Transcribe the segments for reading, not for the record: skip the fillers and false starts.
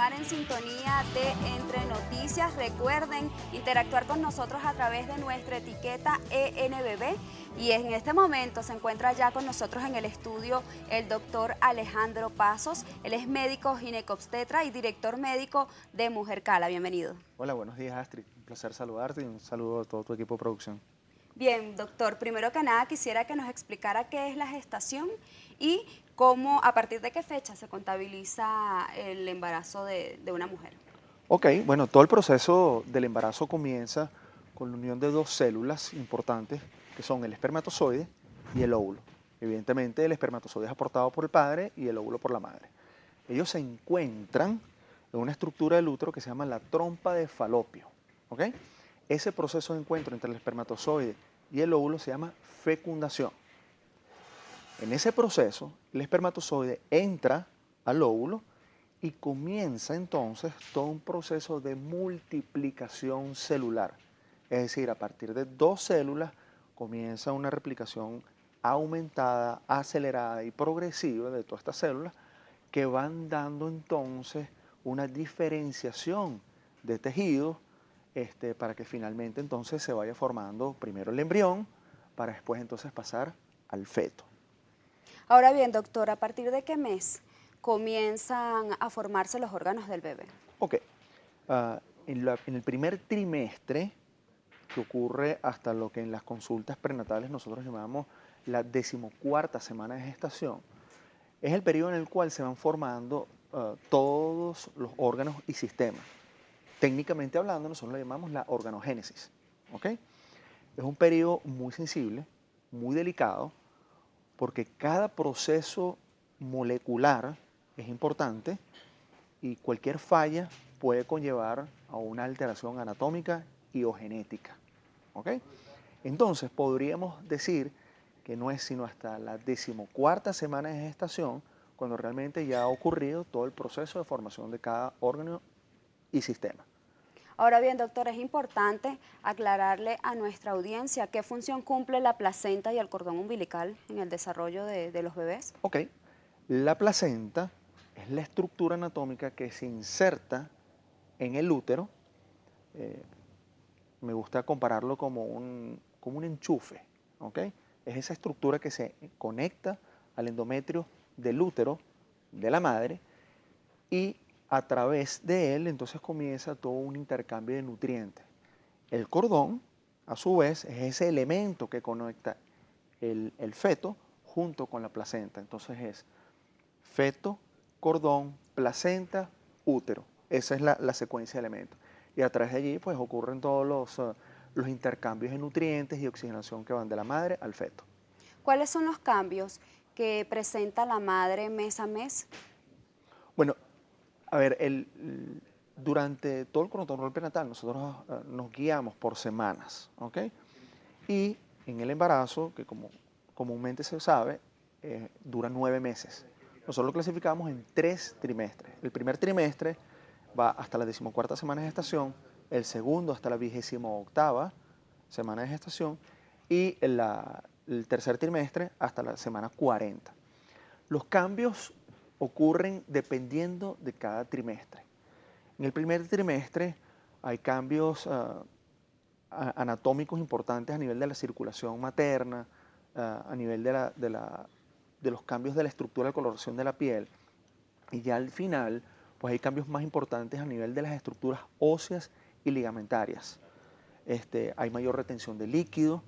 continuar en sintonía de Entre Noticias. Recuerden interactuar con nosotros a través de nuestra etiqueta ENBB. Y en este momento se encuentra ya con nosotros en el estudio el doctor Alejandro Pasos. Él es médico ginecobstetra y director médico de Mujer Cala. Bienvenido. Hola, buenos días, Astrid. Un placer saludarte y un saludo a todo tu equipo de producción. Bien, doctor, primero que nada quisiera que nos explicara qué es la gestación y cómo, a partir de qué fecha se contabiliza el embarazo de una mujer. Ok, bueno, todo el proceso del embarazo comienza con la unión de dos células importantes, que son el espermatozoide y el óvulo. Evidentemente, el espermatozoide es aportado por el padre y el óvulo por la madre. Ellos se encuentran en una estructura del útero que se llama la trompa de falopio. ¿Ok? Ese proceso de encuentro entre el espermatozoide y el óvulo se llama fecundación. En ese proceso, el espermatozoide entra al óvulo y comienza entonces todo un proceso de multiplicación celular. Es decir, a partir de dos células comienza una replicación aumentada, acelerada y progresiva de todas estas células que van dando entonces una diferenciación de tejidos para que finalmente entonces se vaya formando primero el embrión para después entonces pasar al feto. Ahora bien, doctor, ¿a partir de qué mes comienzan a formarse los órganos del bebé? Ok, en el primer trimestre, que ocurre hasta lo que en las consultas prenatales nosotros llamamos la 14ª semana de gestación, es el periodo en el cual se van formando todos los órganos y sistemas. Técnicamente hablando, nosotros lo llamamos la organogénesis. ¿Ok? Es un periodo muy sensible, muy delicado, porque cada proceso molecular es importante y cualquier falla puede conllevar a una alteración anatómica y o genética. ¿Ok? Entonces podríamos decir que no es sino hasta la 14ª semana de gestación cuando realmente ya ha ocurrido todo el proceso de formación de cada órgano y sistema. Ahora bien, doctor, es importante aclararle a nuestra audiencia qué función cumple la placenta y el cordón umbilical en el desarrollo de los bebés. Ok, la placenta es la estructura anatómica que se inserta en el útero. eh, Me gusta compararlo como un enchufe. ¿Ok? Es esa estructura que se conecta al endometrio del útero de la madre y a través de él entonces comienza todo un intercambio de nutrientes. El cordón, a su vez, es ese elemento que conecta el feto junto con la placenta. Entonces es feto, cordón, placenta, útero. Esa es la secuencia de elementos. Y a través de allí pues ocurren todos los intercambios de nutrientes y oxigenación que van de la madre al feto. ¿Cuáles son los cambios que presenta la madre mes a mes? Bueno, a ver, durante todo el control prenatal nosotros nos guiamos por semanas, ¿ok? Y en el embarazo, que como comúnmente se sabe, dura 9 meses. Nosotros lo clasificamos en 3 trimestres. El primer trimestre va hasta la 14ª semana de gestación, el segundo hasta la 28ª semana de gestación y el tercer trimestre hasta la semana 40. Los cambios ocurren dependiendo de cada trimestre. En el primer trimestre hay cambios anatómicos importantes a nivel de la circulación materna, a nivel de los cambios de la estructura de coloración de la piel. Y ya al final, pues hay cambios más importantes a nivel de las estructuras óseas y ligamentarias. Hay mayor retención de líquido,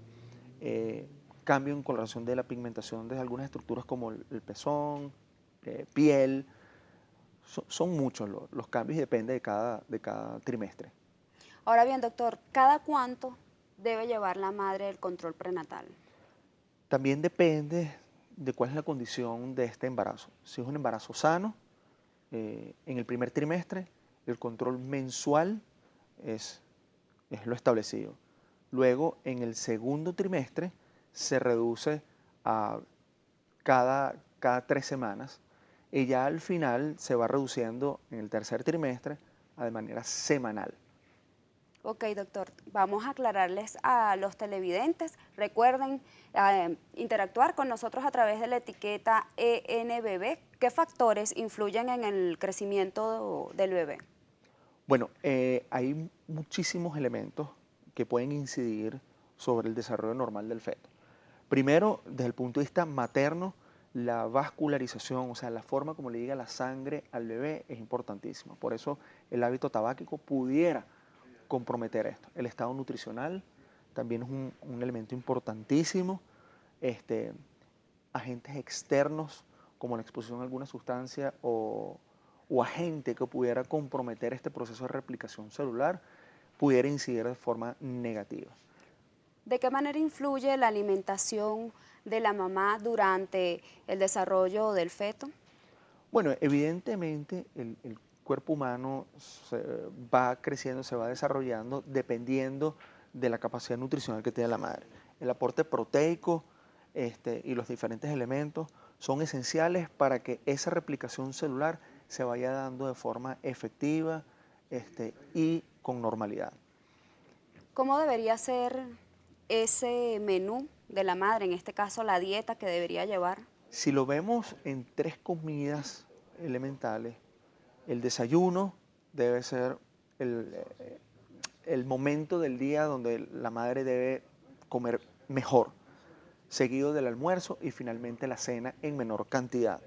cambio en coloración de la pigmentación de algunas estructuras como el pezón, piel. Son muchos los cambios y depende de cada trimestre. Ahora bien, doctor, ¿cada cuánto debe llevar la madre el control prenatal? También depende de cuál es la condición de este embarazo. Si es un embarazo sano, en el primer trimestre el control mensual es, es lo establecido. Luego, en el segundo trimestre se reduce a cada 3 semanas y ya al final se va reduciendo en el tercer trimestre de manera semanal. Ok, doctor, vamos a aclararles a los televidentes. Recuerden interactuar con nosotros a través de la etiqueta ENBB. ¿Qué factores influyen en el crecimiento del bebé? Bueno, hay muchísimos elementos que pueden incidir sobre el desarrollo normal del feto. Primero, desde el punto de vista materno, la vascularización, o sea, la forma como le llega la sangre al bebé es importantísima. Por eso el hábito tabáquico pudiera comprometer esto. El estado nutricional también es un elemento importantísimo. Este, agentes externos como la exposición a alguna sustancia o agente que pudiera comprometer este proceso de replicación celular pudiera incidir de forma negativa. ¿De qué manera influye la alimentación de la mamá durante el desarrollo del feto? Bueno, evidentemente el cuerpo humano va creciendo, se va desarrollando dependiendo de la capacidad nutricional que tiene la madre. El aporte proteico y los diferentes elementos son esenciales para que esa replicación celular se vaya dando de forma efectiva y con normalidad. ¿Cómo debería ser ese menú de la madre, en este caso la dieta que debería llevar? Si lo vemos en tres comidas elementales, el desayuno debe ser el, eh, el momento del día donde la madre debe comer mejor, seguido del almuerzo y finalmente la cena en menor cantidad.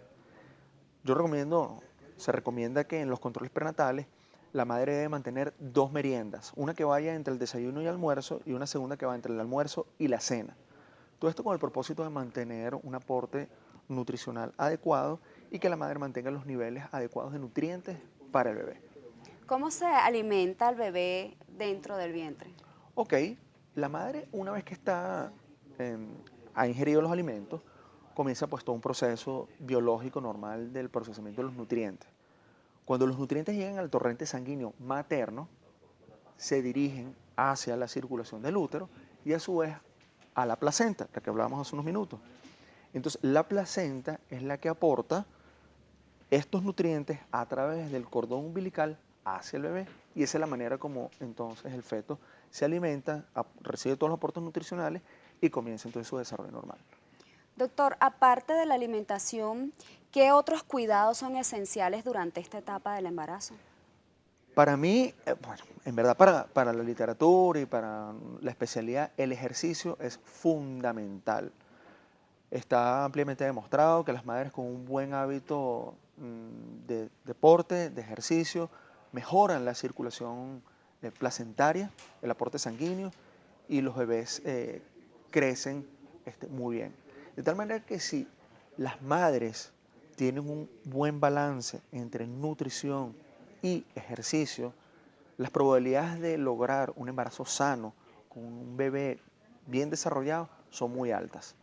Yo se recomienda que en los controles prenatales la madre debe mantener dos meriendas, una que vaya entre el desayuno y almuerzo y una segunda que va entre el almuerzo y la cena. Todo esto con el propósito de mantener un aporte nutricional adecuado y que la madre mantenga los niveles adecuados de nutrientes para el bebé. ¿Cómo se alimenta el bebé dentro del vientre? Ok, la madre una vez que em, ha ingerido los alimentos, comienza pues todo un proceso biológico normal del procesamiento de los nutrientes. Cuando los nutrientes llegan al torrente sanguíneo materno, se dirigen hacia la circulación del útero y a su vez a la placenta, la que hablábamos hace unos minutos. Entonces, la placenta es la que aporta estos nutrientes a través del cordón umbilical hacia el bebé y esa es la manera como entonces el feto se alimenta, recibe todos los aportes nutricionales y comienza entonces su desarrollo normal. Doctor, aparte de la alimentación, ¿qué otros cuidados son esenciales durante esta etapa del embarazo? Para mí, bueno, en verdad para la literatura y para la especialidad, el ejercicio es fundamental. Está ampliamente demostrado que las madres con un buen hábito de deporte, de ejercicio, mejoran la circulación placentaria, el aporte sanguíneo y los bebés crecen muy bien. De tal manera que si las madres tienen un buen balance entre nutrición y ejercicio, las probabilidades de lograr un embarazo sano con un bebé bien desarrollado son muy altas.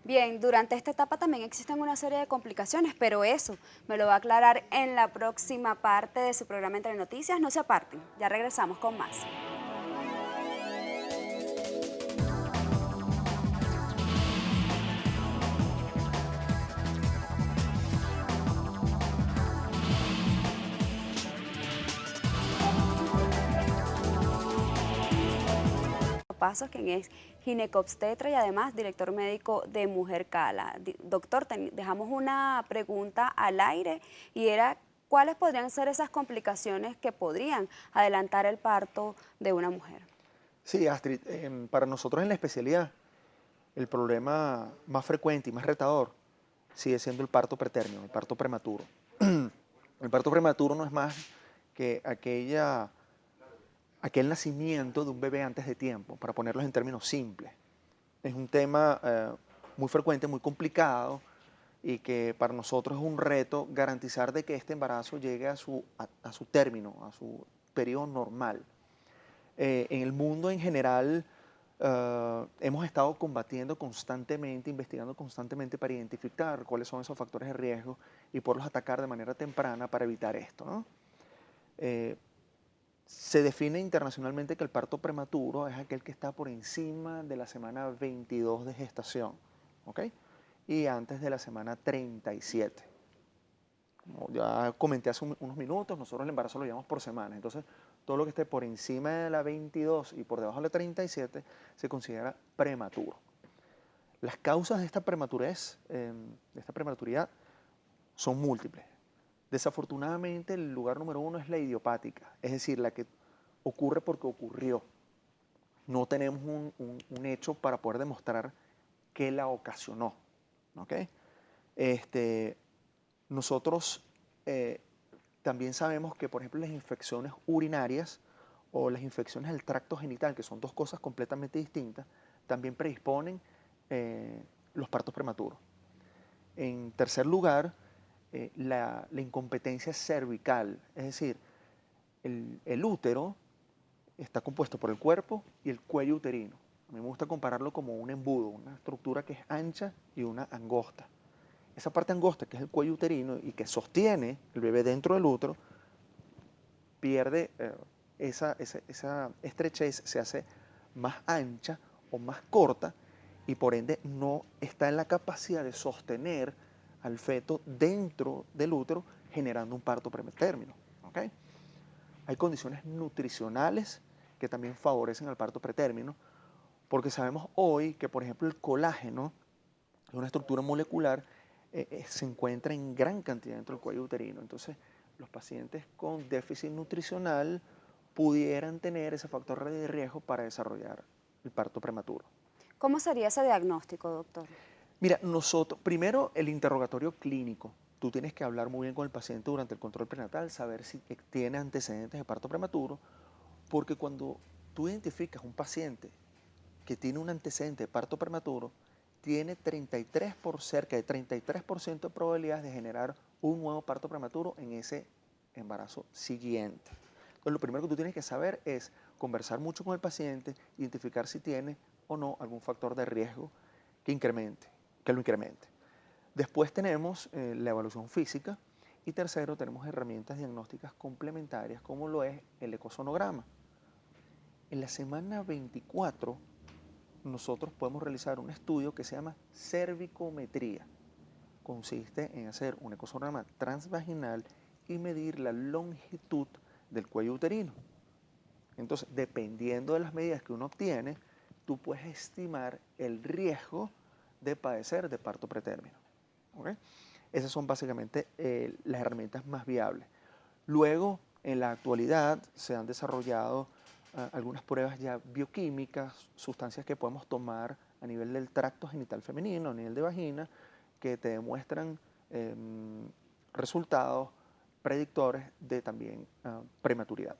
Bien, durante esta etapa también existen una serie de complicaciones, pero eso me lo va a aclarar en la próxima parte de su programa Entre Noticias. No se aparten, ya regresamos con más. Pasos, quien es ginecobstetra y además director médico de Mujer Cala. Doctor, dejamos una pregunta al aire y era, ¿cuáles podrían ser esas complicaciones que podrían adelantar el parto de una mujer? Sí, Astrid, para nosotros en la especialidad, el problema más frecuente y más retador sigue siendo el parto pretérmino, el parto prematuro. El parto prematuro no es más que aquel nacimiento de un bebé antes de tiempo, para ponerlos en términos simples. Es un tema muy frecuente, muy complicado y que para nosotros es un reto garantizar de que este embarazo llegue a su término, a su periodo normal. En el mundo en general hemos estado combatiendo constantemente, investigando constantemente para identificar cuáles son esos factores de riesgo y poderlos atacar de manera temprana para evitar esto, ¿no? Se define internacionalmente que el parto prematuro es aquel que está por encima de la semana 22 de gestación, ¿ok? Y antes de la semana 37. Como ya comenté hace unos minutos, nosotros el embarazo lo llevamos por semanas. Entonces, todo lo que esté por encima de la 22 y por debajo de la 37 se considera prematuro. Las causas de esta prematurez, de esta prematuridad, son múltiples. Desafortunadamente, el lugar número uno es la idiopática, es decir, la que ocurre porque ocurrió. No tenemos un hecho para poder demostrar qué la ocasionó. ¿Ok? Nosotros también sabemos que, por ejemplo, las infecciones urinarias o las infecciones del tracto genital, que son dos cosas completamente distintas, también predisponen los partos prematuros. En tercer lugar, la incompetencia cervical, es decir, el útero está compuesto por el cuerpo y el cuello uterino. A mí me gusta compararlo como un embudo, una estructura que es ancha y una angosta. Esa parte angosta, que es el cuello uterino y que sostiene el bebé dentro del útero, pierde esa estrechez, se hace más ancha o más corta y por ende no está en la capacidad de sostener al feto dentro del útero, generando un parto prematérmino. ¿Okay? Hay condiciones nutricionales que también favorecen al parto pretérmino, porque sabemos hoy que, por ejemplo, el colágeno es una estructura molecular, se encuentra en gran cantidad dentro del cuello uterino. Entonces, los pacientes con déficit nutricional pudieran tener ese factor de riesgo para desarrollar el parto prematuro. ¿Cómo sería ese diagnóstico, doctor? Mira, nosotros, primero el interrogatorio clínico. Tú tienes que hablar muy bien con el paciente durante el control prenatal, saber si tiene antecedentes de parto prematuro, porque cuando tú identificas un paciente que tiene un antecedente de parto prematuro, tiene cerca de 33% de probabilidades de generar un nuevo parto prematuro en ese embarazo siguiente. Entonces, lo primero que tú tienes que saber es conversar mucho con el paciente, identificar si tiene o no algún factor de riesgo que lo incremente. Después tenemos la evaluación física y tercero tenemos herramientas diagnósticas complementarias como lo es el ecosonograma. En la semana 24 nosotros podemos realizar un estudio que se llama cervicometría. Consiste en hacer un ecosonograma transvaginal y medir la longitud del cuello uterino. Entonces, dependiendo de las medidas que uno obtiene, tú puedes estimar el riesgo de padecer de parto pretérmino. ¿Okay? Esas son básicamente las herramientas más viables. Luego, en la actualidad, se han desarrollado algunas pruebas ya bioquímicas, sustancias que podemos tomar a nivel del tracto genital femenino, a nivel de vagina, que te demuestran resultados predictores de también prematuridad.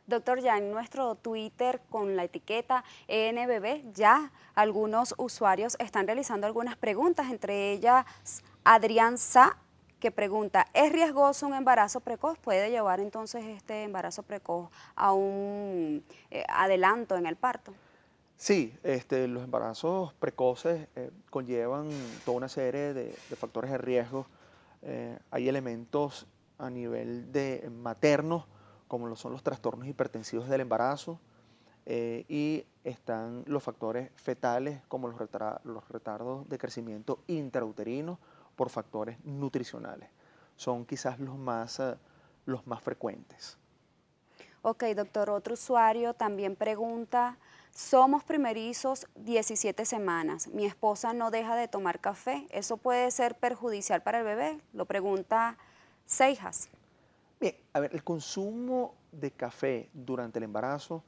Doctor, ya en nuestro Twitter con la etiqueta ENBB, ya algunos usuarios están realizando algunas preguntas, entre ellas Adrián Sá, que pregunta, ¿es riesgoso un embarazo precoz? ¿Puede llevar entonces este embarazo precoz a un adelanto en el parto? Sí, los embarazos precoces conllevan toda una serie de factores de riesgo. Hay elementos a nivel de maternos, como lo son los trastornos hipertensivos del embarazo, y están los factores fetales, como los retardos de crecimiento intrauterino por factores nutricionales. Son quizás los más frecuentes. Ok, doctor, otro usuario también pregunta, somos primerizos 17 semanas, mi esposa no deja de tomar café, ¿eso puede ser perjudicial para el bebé? Lo pregunta Seijas. Bien, a ver, el consumo de café durante el embarazo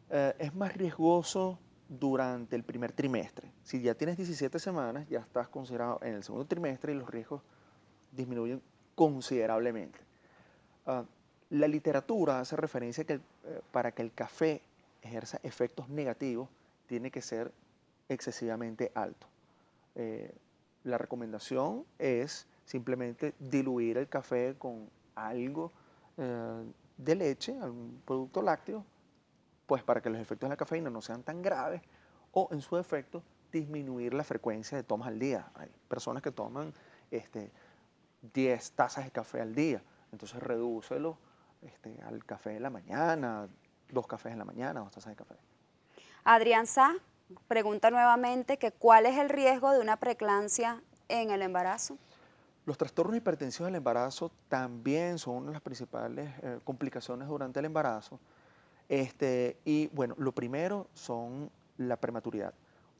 es más riesgoso durante el primer trimestre. Si ya tienes 17 semanas, ya estás considerado en el segundo trimestre y los riesgos disminuyen considerablemente. Uh, la literatura hace referencia a que para que el café ejerza efectos negativos, tiene que ser excesivamente alto. La recomendación es simplemente diluir el café con algo de leche, algún producto lácteo, pues para que los efectos de la cafeína no sean tan graves o en su efecto disminuir la frecuencia de tomas al día. Hay personas que toman 10 tazas de café al día, entonces redúcelo al café de la mañana, 2 cafés en la mañana, 2 tazas de café. Adrián Sá pregunta nuevamente que cuál es el riesgo de una preeclampsia en el embarazo. Los trastornos hipertensivos del embarazo también son una de las principales complicaciones durante el embarazo. Y bueno, lo primero son la prematuridad.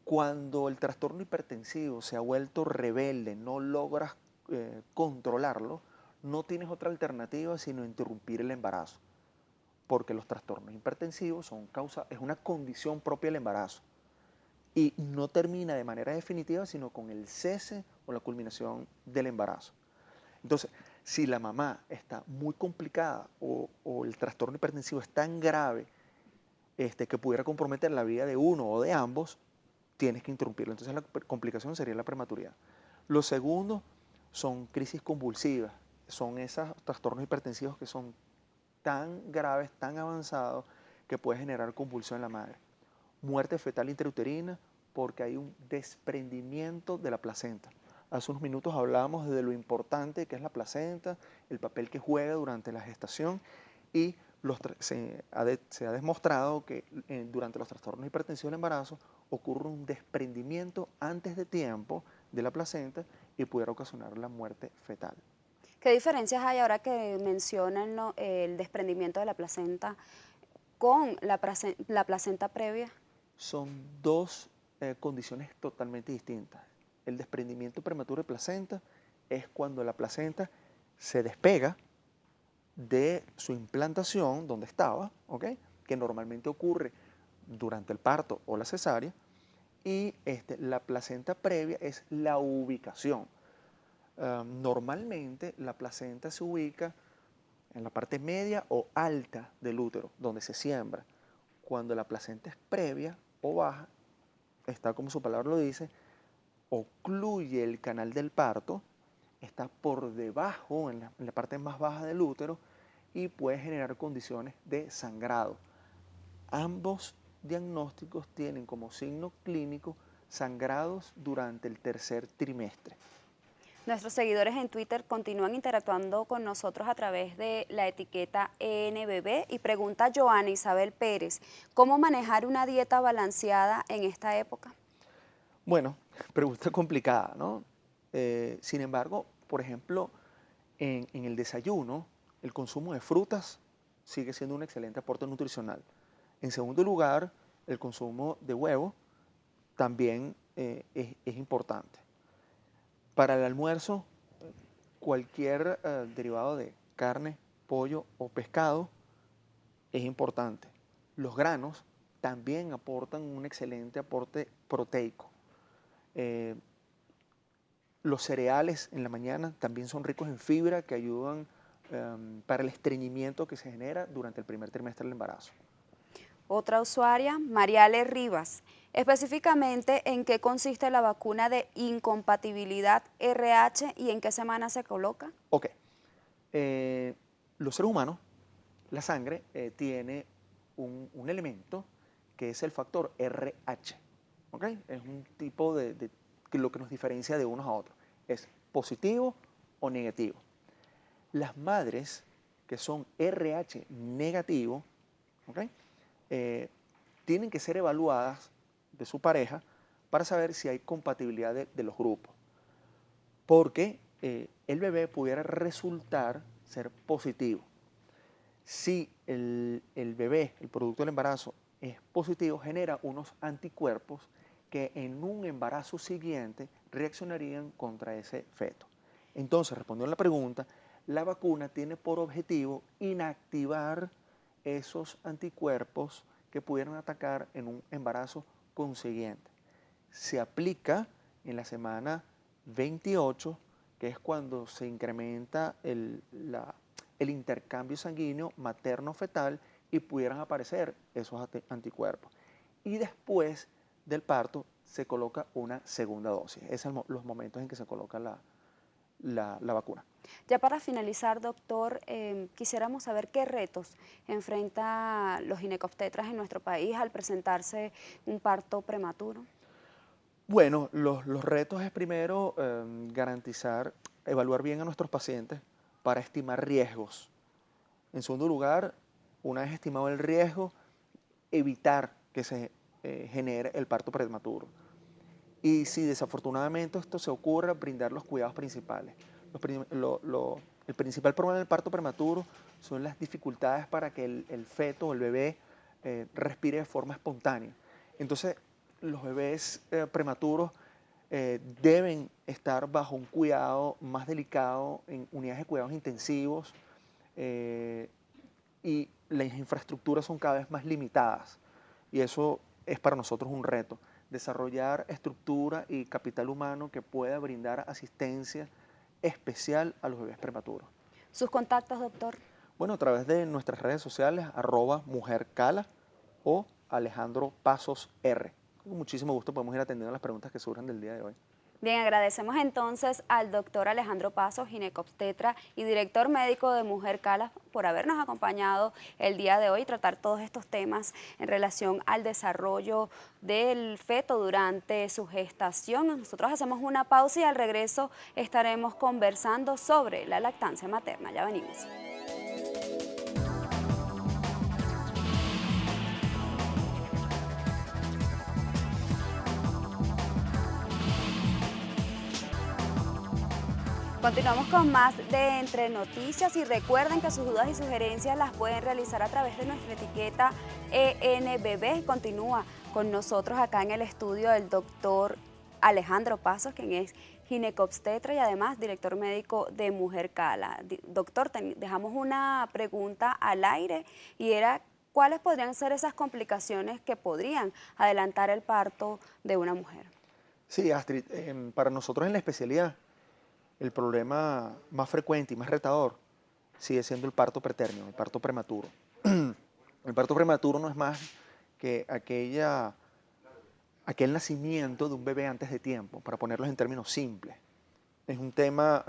Cuando el trastorno hipertensivo se ha vuelto rebelde, no logras controlarlo, no tienes otra alternativa sino interrumpir el embarazo, porque los trastornos hipertensivos es una condición propia del embarazo y no termina de manera definitiva sino con el cese o la culminación del embarazo. Entonces, si la mamá está muy complicada o el trastorno hipertensivo es tan grave que pudiera comprometer la vida de uno o de ambos, tienes que interrumpirlo. Entonces la complicación sería la prematuridad. Lo segundo son crisis convulsivas. Son esos trastornos hipertensivos que son tan graves, tan avanzados, que puede generar convulsión en la madre. Muerte fetal intrauterina porque hay un desprendimiento de la placenta. Hace unos minutos hablábamos de lo importante que es la placenta, el papel que juega durante la gestación y se ha demostrado que durante los trastornos hipertensivos del embarazo ocurre un desprendimiento antes de tiempo de la placenta y pudiera ocasionar la muerte fetal. ¿Qué diferencias hay ahora que mencionan el desprendimiento de la placenta con la placenta previa? Son dos condiciones totalmente distintas. El desprendimiento prematuro de placenta es cuando la placenta se despega de su implantación donde estaba, ¿ok? Que normalmente ocurre durante el parto o la cesárea, y la placenta previa es la ubicación. Normalmente la placenta se ubica en la parte media o alta del útero, donde se siembra. Cuando la placenta es previa o baja, está como su palabra lo dice, ocluye el canal del parto, está por debajo, en la parte más baja del útero, y puede generar condiciones de sangrado. Ambos diagnósticos tienen como signo clínico sangrados durante el tercer trimestre. Nuestros seguidores en Twitter continúan interactuando con nosotros a través de la etiqueta ENBB y pregunta Joana Isabel Pérez, ¿cómo manejar una dieta balanceada en esta época? Bueno, pregunta complicada, ¿no? Sin embargo, por ejemplo, en el desayuno, el consumo de frutas sigue siendo un excelente aporte nutricional. En segundo lugar, el consumo de huevo también es importante. Para el almuerzo, cualquier derivado de carne, pollo o pescado es importante. Los granos también aportan un excelente aporte proteico. Eh, los cereales en la mañana también son ricos en fibra que ayudan para el estreñimiento que se genera durante el primer trimestre del embarazo. Otra usuaria, Mariale Rivas, específicamente en qué consiste la vacuna de incompatibilidad RH y en qué semana se coloca. Ok, los seres humanos, la sangre tiene un elemento que es el factor RH. ¿Ok? Es un tipo de lo que nos diferencia de unos a otros. Es positivo o negativo. Las madres que son RH negativo, ¿ok? Tienen que ser evaluadas de su pareja para saber si hay compatibilidad de los grupos. Porque el bebé pudiera resultar ser positivo. Si el bebé, el producto del embarazo, es positivo, genera unos anticuerpos que en un embarazo siguiente reaccionarían contra ese feto. Entonces, respondiendo a la pregunta, la vacuna tiene por objetivo inactivar esos anticuerpos que pudieran atacar en un embarazo consiguiente. Se aplica en la semana 28, que es cuando se incrementa el intercambio sanguíneo materno-fetal y pudieran aparecer esos anticuerpos. Y después del parto se coloca una segunda dosis. Esos son los momentos en que se coloca la vacuna. Ya para finalizar, doctor, quisiéramos saber qué retos enfrentan los ginecobstetras en nuestro país al presentarse un parto prematuro. Bueno, los retos es primero garantizar, evaluar bien a nuestros pacientes para estimar riesgos. En segundo lugar, una vez estimado el riesgo, evitar que se genere el parto prematuro. Y si desafortunadamente esto se ocurre, brindar los cuidados principales. el principal problema del parto prematuro son las dificultades para que el feto o el bebé respire de forma espontánea. Entonces, los bebés prematuros deben estar bajo un cuidado más delicado en unidades de cuidados intensivos y las infraestructuras son cada vez más limitadas. Y eso es para nosotros un reto, desarrollar estructura y capital humano que pueda brindar asistencia especial a los bebés prematuros. ¿Sus contactos, doctor? Bueno, a través de nuestras redes sociales, @mujercala o Alejandro Pasos R. Con muchísimo gusto podemos ir atendiendo las preguntas que surjan del día de hoy. Bien, agradecemos entonces al doctor Alejandro Pasos, ginecobstetra y director médico de Mujer Cala, por habernos acompañado el día de hoy y tratar todos estos temas en relación al desarrollo del feto durante su gestación. Nosotros hacemos una pausa y al regreso estaremos conversando sobre la lactancia materna. Ya venimos. Continuamos con más de Entre Noticias y recuerden que sus dudas y sugerencias las pueden realizar a través de nuestra etiqueta ENBB. Continúa con nosotros acá en el estudio el doctor Alejandro Pasos, quien es ginecobstetra y además director médico de Mujer Cala. Doctor, dejamos una pregunta al aire y era: ¿cuáles podrían ser esas complicaciones que podrían adelantar el parto de una mujer? Sí, Astrid, para nosotros en la especialidad, el problema más frecuente y más retador sigue siendo el parto pretérmino, el parto prematuro. El parto prematuro no es más que aquel nacimiento de un bebé antes de tiempo, para ponerlos en términos simples. Es un tema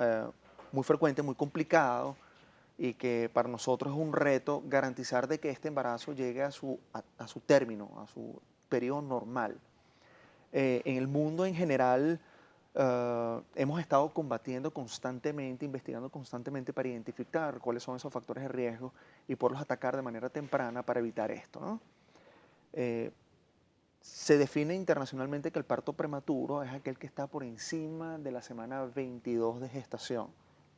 muy frecuente, muy complicado y que para nosotros es un reto garantizar de que este embarazo llegue a su término, a su periodo normal. En el mundo en general hemos estado combatiendo constantemente, investigando constantemente para identificar cuáles son esos factores de riesgo y poderlos atacar de manera temprana para evitar esto, ¿no? Se define internacionalmente que el parto prematuro es aquel que está por encima de la semana 22 de gestación,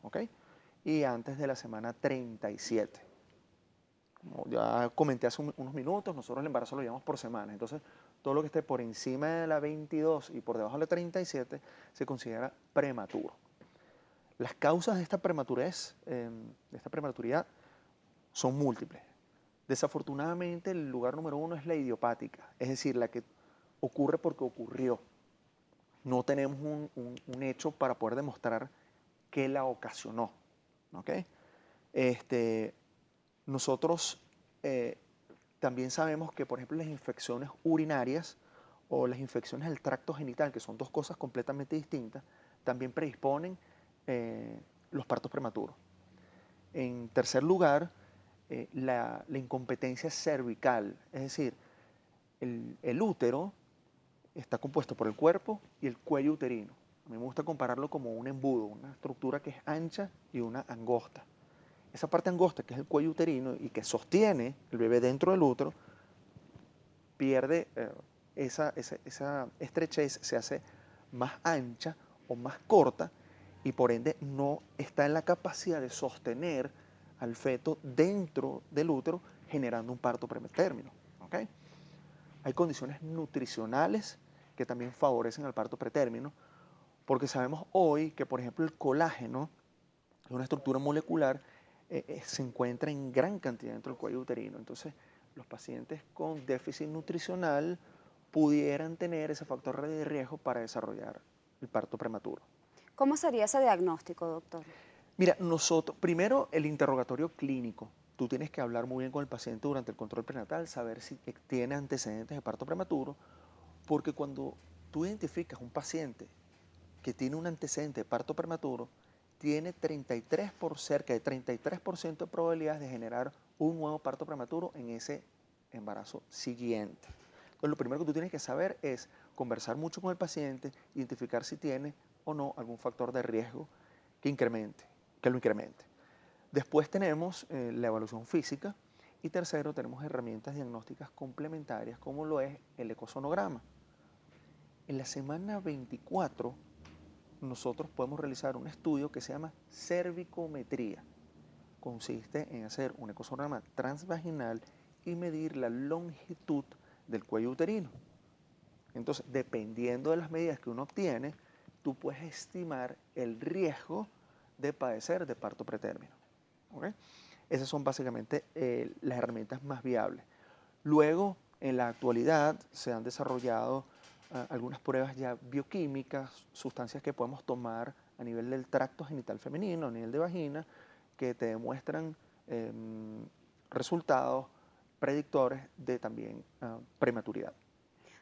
¿ok? Y antes de la semana 37. Como ya comenté hace unos minutos, nosotros el embarazo lo llevamos por semanas. Entonces, todo lo que esté por encima de la 22 y por debajo de la 37 se considera prematuro. Las causas de esta prematurez, de esta prematuridad, son múltiples. Desafortunadamente, el lugar número uno es la idiopática, es decir, la que ocurre porque ocurrió. No tenemos un hecho para poder demostrar qué la ocasionó, ¿ok? Nosotros también sabemos que, por ejemplo, las infecciones urinarias o las infecciones del tracto genital, que son dos cosas completamente distintas, también predisponen los partos prematuros. En tercer lugar, la incompetencia cervical, es decir, el útero está compuesto por el cuerpo y el cuello uterino. A mí me gusta compararlo como un embudo, una estructura que es ancha y una angosta. Esa parte angosta, que es el cuello uterino y que sostiene el bebé dentro del útero, pierde esa estrechez, se hace más ancha o más corta y por ende no está en la capacidad de sostener al feto dentro del útero, generando un parto prematérmino, ¿okay? Hay condiciones nutricionales que también favorecen al parto pretérmino, porque sabemos hoy que, por ejemplo, el colágeno es una estructura molecular, se encuentra en gran cantidad dentro del cuello uterino. Entonces, los pacientes con déficit nutricional pudieran tener ese factor de riesgo para desarrollar el parto prematuro. ¿Cómo sería ese diagnóstico, doctor? Mira, primero el interrogatorio clínico. Tú tienes que hablar muy bien con el paciente durante el control prenatal, saber si tiene antecedentes de parto prematuro, porque cuando tú identificas un paciente que tiene un antecedente de parto prematuro, tiene cerca de 33% de probabilidades de generar un nuevo parto prematuro en ese embarazo siguiente. Entonces, lo primero que tú tienes que saber es conversar mucho con el paciente, identificar si tiene o no algún factor de riesgo que lo incremente. Después tenemos la evaluación física y tercero tenemos herramientas diagnósticas complementarias como lo es el ecosonograma. En la semana 24 nosotros podemos realizar un estudio que se llama cervicometría. Consiste en hacer un ecosonograma transvaginal y medir la longitud del cuello uterino. Entonces, dependiendo de las medidas que uno obtiene, tú puedes estimar el riesgo de padecer de parto pretérmino. ¿Ok? Esas son básicamente las herramientas más viables. Luego, en la actualidad, se han desarrollado algunas pruebas ya bioquímicas, sustancias que podemos tomar a nivel del tracto genital femenino, a nivel de vagina, que te demuestran resultados predictores de también prematuridad.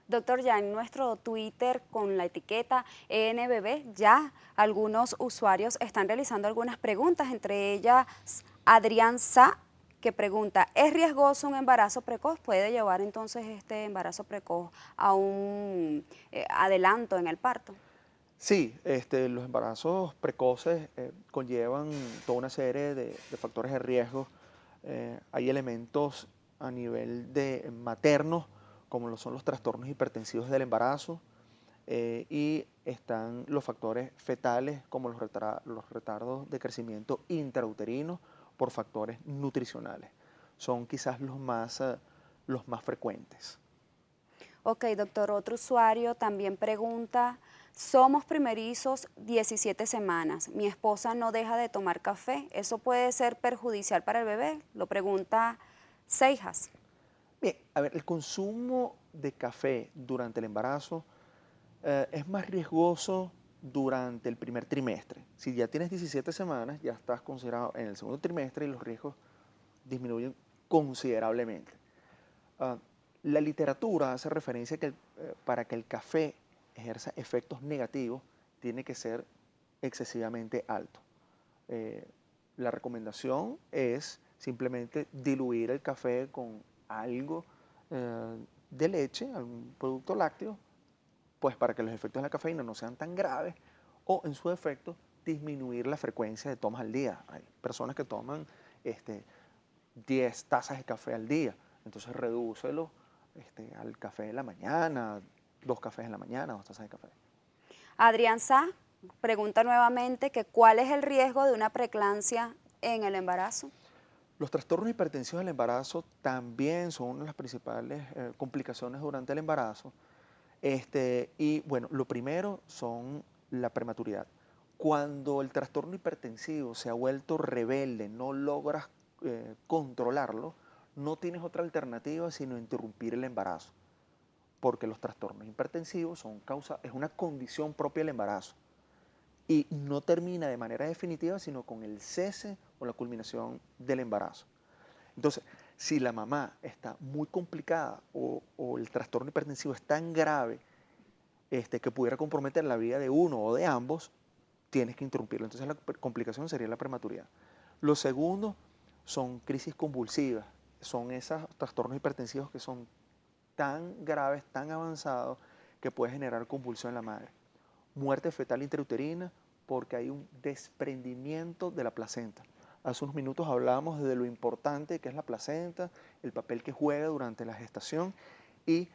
Doctor, ya en nuestro Twitter con la etiqueta ENBB, ya algunos usuarios están realizando algunas preguntas, entre ellas Adrián Sá, que pregunta, ¿es riesgoso un embarazo precoz? ¿Puede llevar entonces este embarazo precoz a un adelanto en el parto? Sí, los embarazos precoces conllevan toda una serie de factores de riesgo. Hay elementos a nivel de maternos, como lo son los trastornos hipertensivos del embarazo, y están los factores fetales, como los retardos de crecimiento intrauterino por factores nutricionales. Son quizás los más frecuentes. Ok, doctor, otro usuario también pregunta, somos primerizos 17 semanas, mi esposa no deja de tomar café, ¿eso puede ser perjudicial para el bebé? Lo pregunta Seijas. Bien, a ver, el consumo de café durante el embarazo es más riesgoso durante el primer trimestre. Si ya tienes 17 semanas, ya estás considerado en el segundo trimestre y los riesgos disminuyen considerablemente. Ah, la literatura hace referencia a que para que el café ejerza efectos negativos, tiene que ser excesivamente alto. Eh, la recomendación es simplemente diluir el café con algo de leche, algún producto lácteo, pues para que los efectos de la cafeína no sean tan graves, o en su defecto disminuir la frecuencia de tomas al día. Hay personas que toman 10 tazas de café al día, entonces redúcelo al café de la mañana, 2 cafés en la mañana, 2 tazas de café. Adrián Sá pregunta nuevamente que cuál es el riesgo de una preeclampsia en el embarazo. Los trastornos hipertensivos del embarazo también son una de las principales complicaciones durante el embarazo. Y bueno, lo primero son la prematuridad. Cuando el trastorno hipertensivo se ha vuelto rebelde, no logras controlarlo, no tienes otra alternativa sino interrumpir el embarazo, porque los trastornos hipertensivos es una condición propia del embarazo y no termina de manera definitiva sino con el cese o la culminación del embarazo. Entonces, si la mamá está muy complicada o el trastorno hipertensivo es tan grave que pudiera comprometer la vida de uno o de ambos, tienes que interrumpirlo. Entonces la complicación sería la prematuridad. Lo segundo son crisis convulsivas. Son esos trastornos hipertensivos que son tan graves, tan avanzados, que puede generar convulsión en la madre. Muerte fetal intrauterina porque hay un desprendimiento de la placenta. Hace unos minutos hablábamos de lo importante que es la placenta, el papel que juega durante la gestación y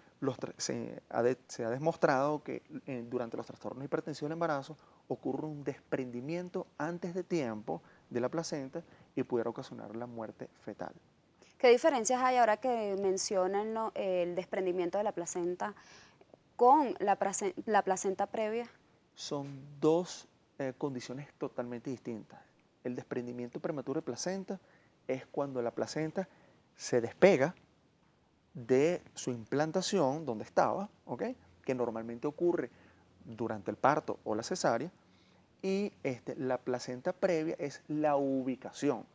se ha demostrado que durante los trastornos hipertensivos del embarazo ocurre un desprendimiento antes de tiempo de la placenta y pudiera ocasionar la muerte fetal. ¿Qué diferencias hay ahora que mencionan el desprendimiento de la placenta con la placenta previa? Son dos condiciones totalmente distintas. El desprendimiento prematuro de placenta es cuando la placenta se despega de su implantación donde estaba, ¿ok? Que normalmente ocurre durante el parto o la cesárea, y la placenta previa es la ubicación.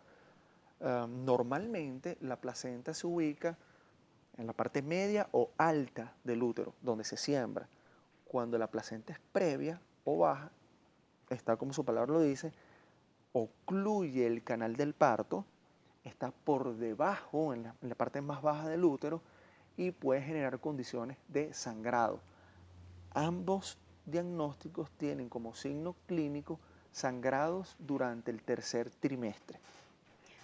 Normalmente la placenta se ubica en la parte media o alta del útero, donde se siembra. Cuando la placenta es previa o baja, está como su palabra lo dice, ocluye el canal del parto, está por debajo, en la parte más baja del útero, y puede generar condiciones de sangrado. Ambos diagnósticos tienen como signo clínico sangrados durante el tercer trimestre.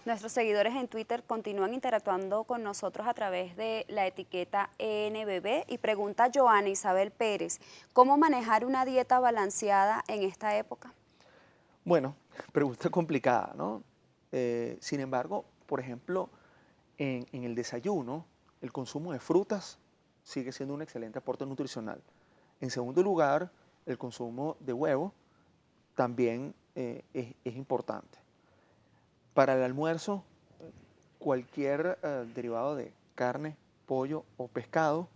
Nuestros seguidores en Twitter continúan interactuando con nosotros a través de la etiqueta ENBB y pregunta Joana Isabel Pérez, ¿cómo manejar una dieta balanceada en esta época? Bueno, pregunta complicada, ¿no? Sin embargo, por ejemplo, en el desayuno, el consumo de frutas sigue siendo un excelente aporte nutricional. En segundo lugar, el consumo de huevo también es importante. Para el almuerzo, cualquier derivado de carne, pollo o pescado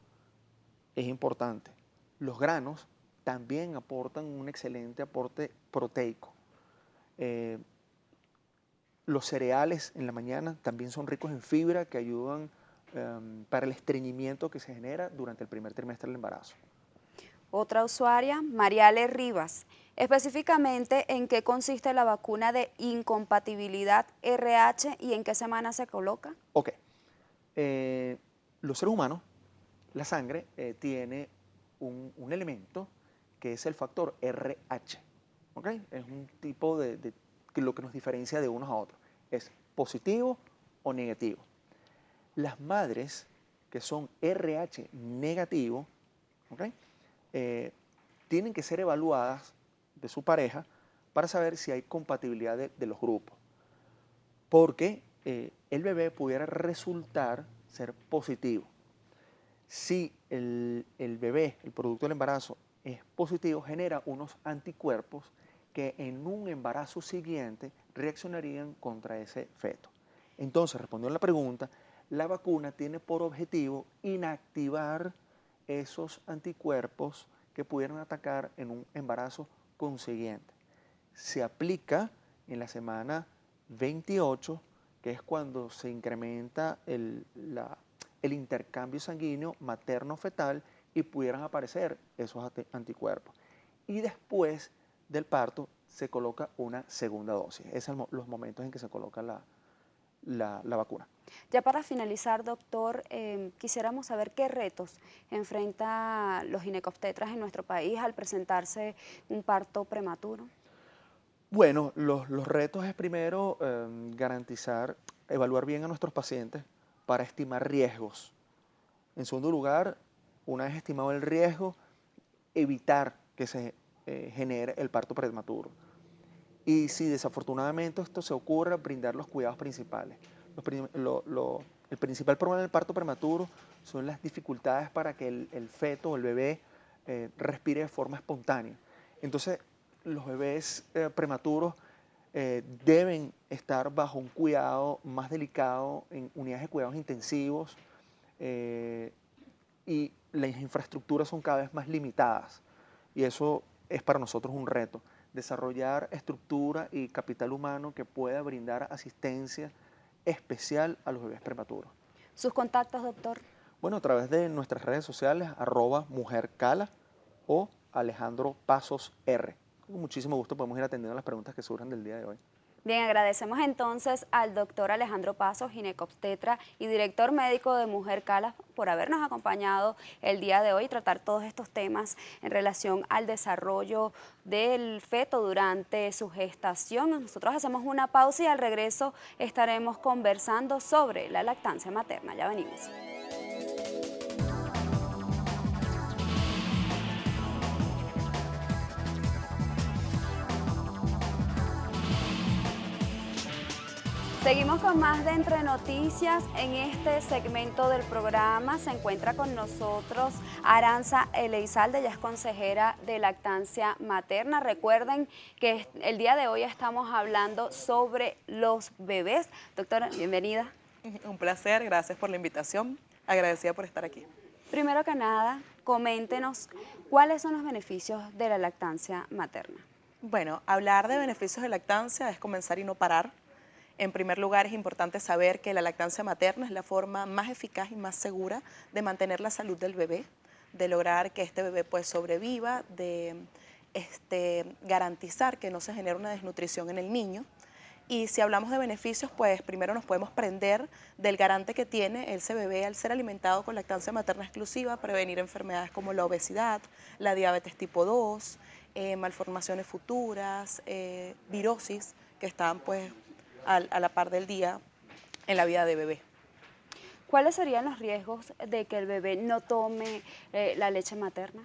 es importante. Los granos también aportan un excelente aporte proteico. Eh, los cereales en la mañana también son ricos en fibra que ayudan para el estreñimiento que se genera durante el primer trimestre del embarazo. Otra usuaria, Mariale Rivas. Específicamente, ¿en qué consiste la vacuna de incompatibilidad RH y en qué semana se coloca? Ok. Los seres humanos, la sangre, tiene un elemento que es el factor RH. ¿Ok? Es un tipo que lo que nos diferencia de unos a otros. Es positivo o negativo. Las madres que son RH negativo, ¿ok? Tienen que ser evaluadas de su pareja para saber si hay compatibilidad de los grupos. Porque el bebé pudiera resultar ser positivo. Si el bebé, el producto del embarazo, es positivo, genera unos anticuerpos que en un embarazo siguiente reaccionarían contra ese feto. Entonces, respondiendo a la pregunta, la vacuna tiene por objetivo inactivar esos anticuerpos que pudieran atacar en un embarazo consiguiente. Se aplica en la semana 28, que es cuando se incrementa el intercambio sanguíneo materno-fetal y pudieran aparecer esos anticuerpos. Y después del parto se coloca una segunda dosis. Esos son los momentos en que se coloca la vacuna. Ya para finalizar, doctor, quisiéramos saber qué retos enfrentan los ginecobstetras en nuestro país al presentarse un parto prematuro. Bueno, los retos es primero garantizar, evaluar bien a nuestros pacientes para estimar riesgos. En segundo lugar, una vez estimado el riesgo, evitar que se genere el parto prematuro. Y si desafortunadamente esto se ocurre, brindar los cuidados principales. El principal problema del parto prematuro son las dificultades para que el feto o el bebé respire de forma espontánea. Entonces, los bebés prematuros deben estar bajo un cuidado más delicado en unidades de cuidados intensivos y las infraestructuras son cada vez más limitadas. Y eso es para nosotros un reto, desarrollar estructura y capital humano que pueda brindar asistencia especial a los bebés prematuros. ¿Sus contactos, doctor? Bueno, a través de nuestras redes sociales, @mujercala o Alejandro Pasos R. Con muchísimo gusto podemos ir atendiendo las preguntas que surjan del día de hoy. Bien, agradecemos entonces al doctor Alejandro Pasos, ginecobstetra y director médico de Mujer Cala, por habernos acompañado el día de hoy y tratar todos estos temas en relación al desarrollo del feto durante su gestación. Nosotros hacemos una pausa y al regreso estaremos conversando sobre la lactancia materna. Ya venimos. Seguimos con más de Entre Noticias. En este segmento del programa se encuentra con nosotros Aranza Eleizalde, ella es consejera de lactancia materna. Recuerden que el día de hoy estamos hablando sobre los bebés. Doctora, bienvenida. Un placer, gracias por la invitación, agradecida por estar aquí. Primero que nada, coméntenos cuáles son los beneficios de la lactancia materna. Bueno, hablar de beneficios de lactancia es comenzar y no parar. En primer lugar, es importante saber que la lactancia materna es la forma más eficaz y más segura de mantener la salud del bebé, de lograr que este bebé pues sobreviva, de garantizar que no se genere una desnutrición en el niño. Y si hablamos de beneficios, pues primero nos podemos prender del garante que tiene ese bebé al ser alimentado con lactancia materna exclusiva, prevenir enfermedades como la obesidad, la diabetes tipo 2, malformaciones futuras, virosis que están pues a la par del día en la vida de bebé. ¿Cuáles serían los riesgos de que el bebé no tome la leche materna?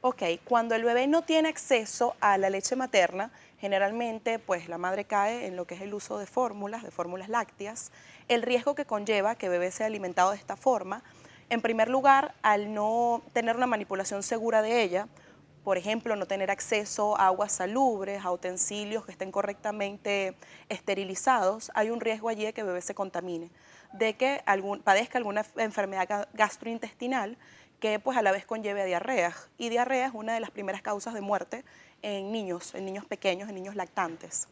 Ok, cuando el bebé no tiene acceso a la leche materna, generalmente pues la madre cae en lo que es el uso de fórmulas lácteas. El riesgo que conlleva que el bebé sea alimentado de esta forma, en primer lugar, al no tener una manipulación segura de ella, por ejemplo, no tener acceso a aguas salubres, a utensilios que estén correctamente esterilizados, hay un riesgo allí de que el bebé se contamine, de que padezca alguna enfermedad gastrointestinal que pues a la vez conlleve a diarrea. Y diarrea es una de las primeras causas de muerte en niños pequeños, en niños lactantes.